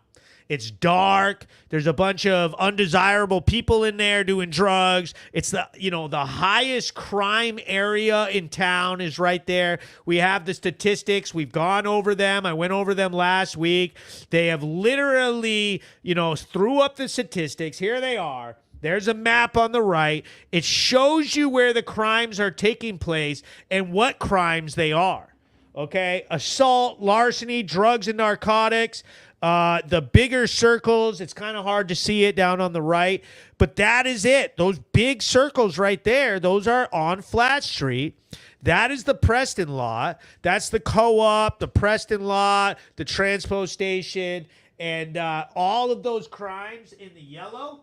It's dark. There's a bunch of undesirable people in there doing drugs. It's the highest crime area in town is right there. We have the statistics. We've gone over them. I went over them last week. They have literally, threw up the statistics. Here they are. There's a map on the right. It shows you where the crimes are taking place and what crimes they are. Okay? Assault, larceny, drugs and narcotics. The bigger circles, it's kind of hard to see it down on the right, but that is it. Those big circles right there, those are on Flat Street. That is the Preston lot. That's the Co-op, the Preston lot, the Transpo station, and all of those crimes in the yellow,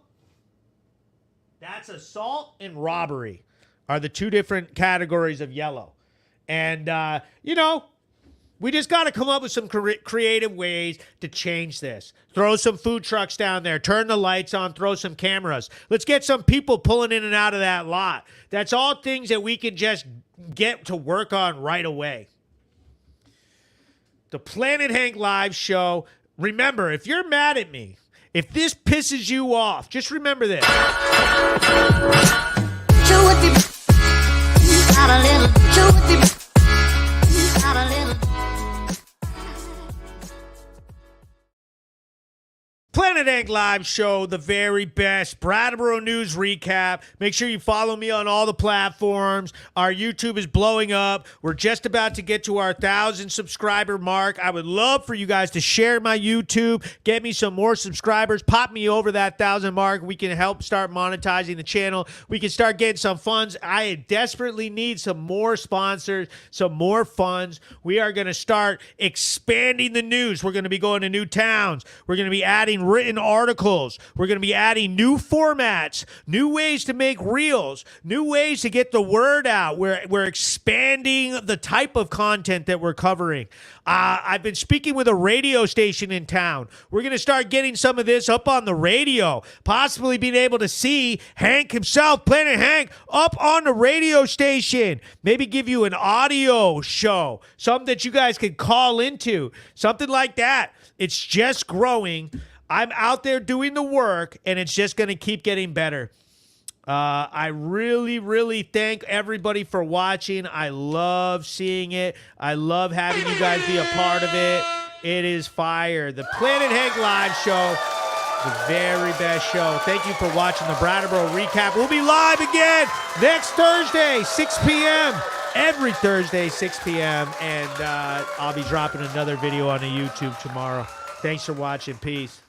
that's assault and robbery are the two different categories of yellow. And, we just got to come up with some creative ways to change this. Throw some food trucks down there. Turn the lights on. Throw some cameras. Let's get some people pulling in and out of that lot. That's all things that we can just get to work on right away. The Planet Hank Live Show. Remember, if you're mad at me, if this pisses you off, just remember this. Planet Hank Live Show, the very best Brattleboro News Recap. Make sure you follow me on all the platforms. Our YouTube is blowing up. We're just about to get to our 1,000 subscriber mark. I would love for you guys to share my YouTube, get me some more subscribers, pop me over that 1,000 mark. We can help start monetizing the channel. We can start getting some funds. I desperately need some more sponsors, some more funds. We are going to start expanding the news. We're going to be going to new towns. We're going to be adding written articles. We're going to be adding new formats, new ways to make reels, new ways to get the word out. We're expanding the type of content that we're covering. I've been speaking with a radio station in town. We're going to start getting some of this up on the radio, possibly being able to see Hank himself, Planet Hank, up on the radio station. Maybe give you an audio show, something that you guys can call into, something like that. It's just growing. I'm out there doing the work, and it's just going to keep getting better. I really, really thank everybody for watching. I love seeing it. I love having you guys be a part of it. It is fire. The Planet Hank Live Show, the very best show. Thank you for watching the Brattleboro Recap. We'll be live again next Thursday, 6 p.m. Every Thursday, 6 p.m. And I'll be dropping another video on the YouTube tomorrow. Thanks for watching. Peace.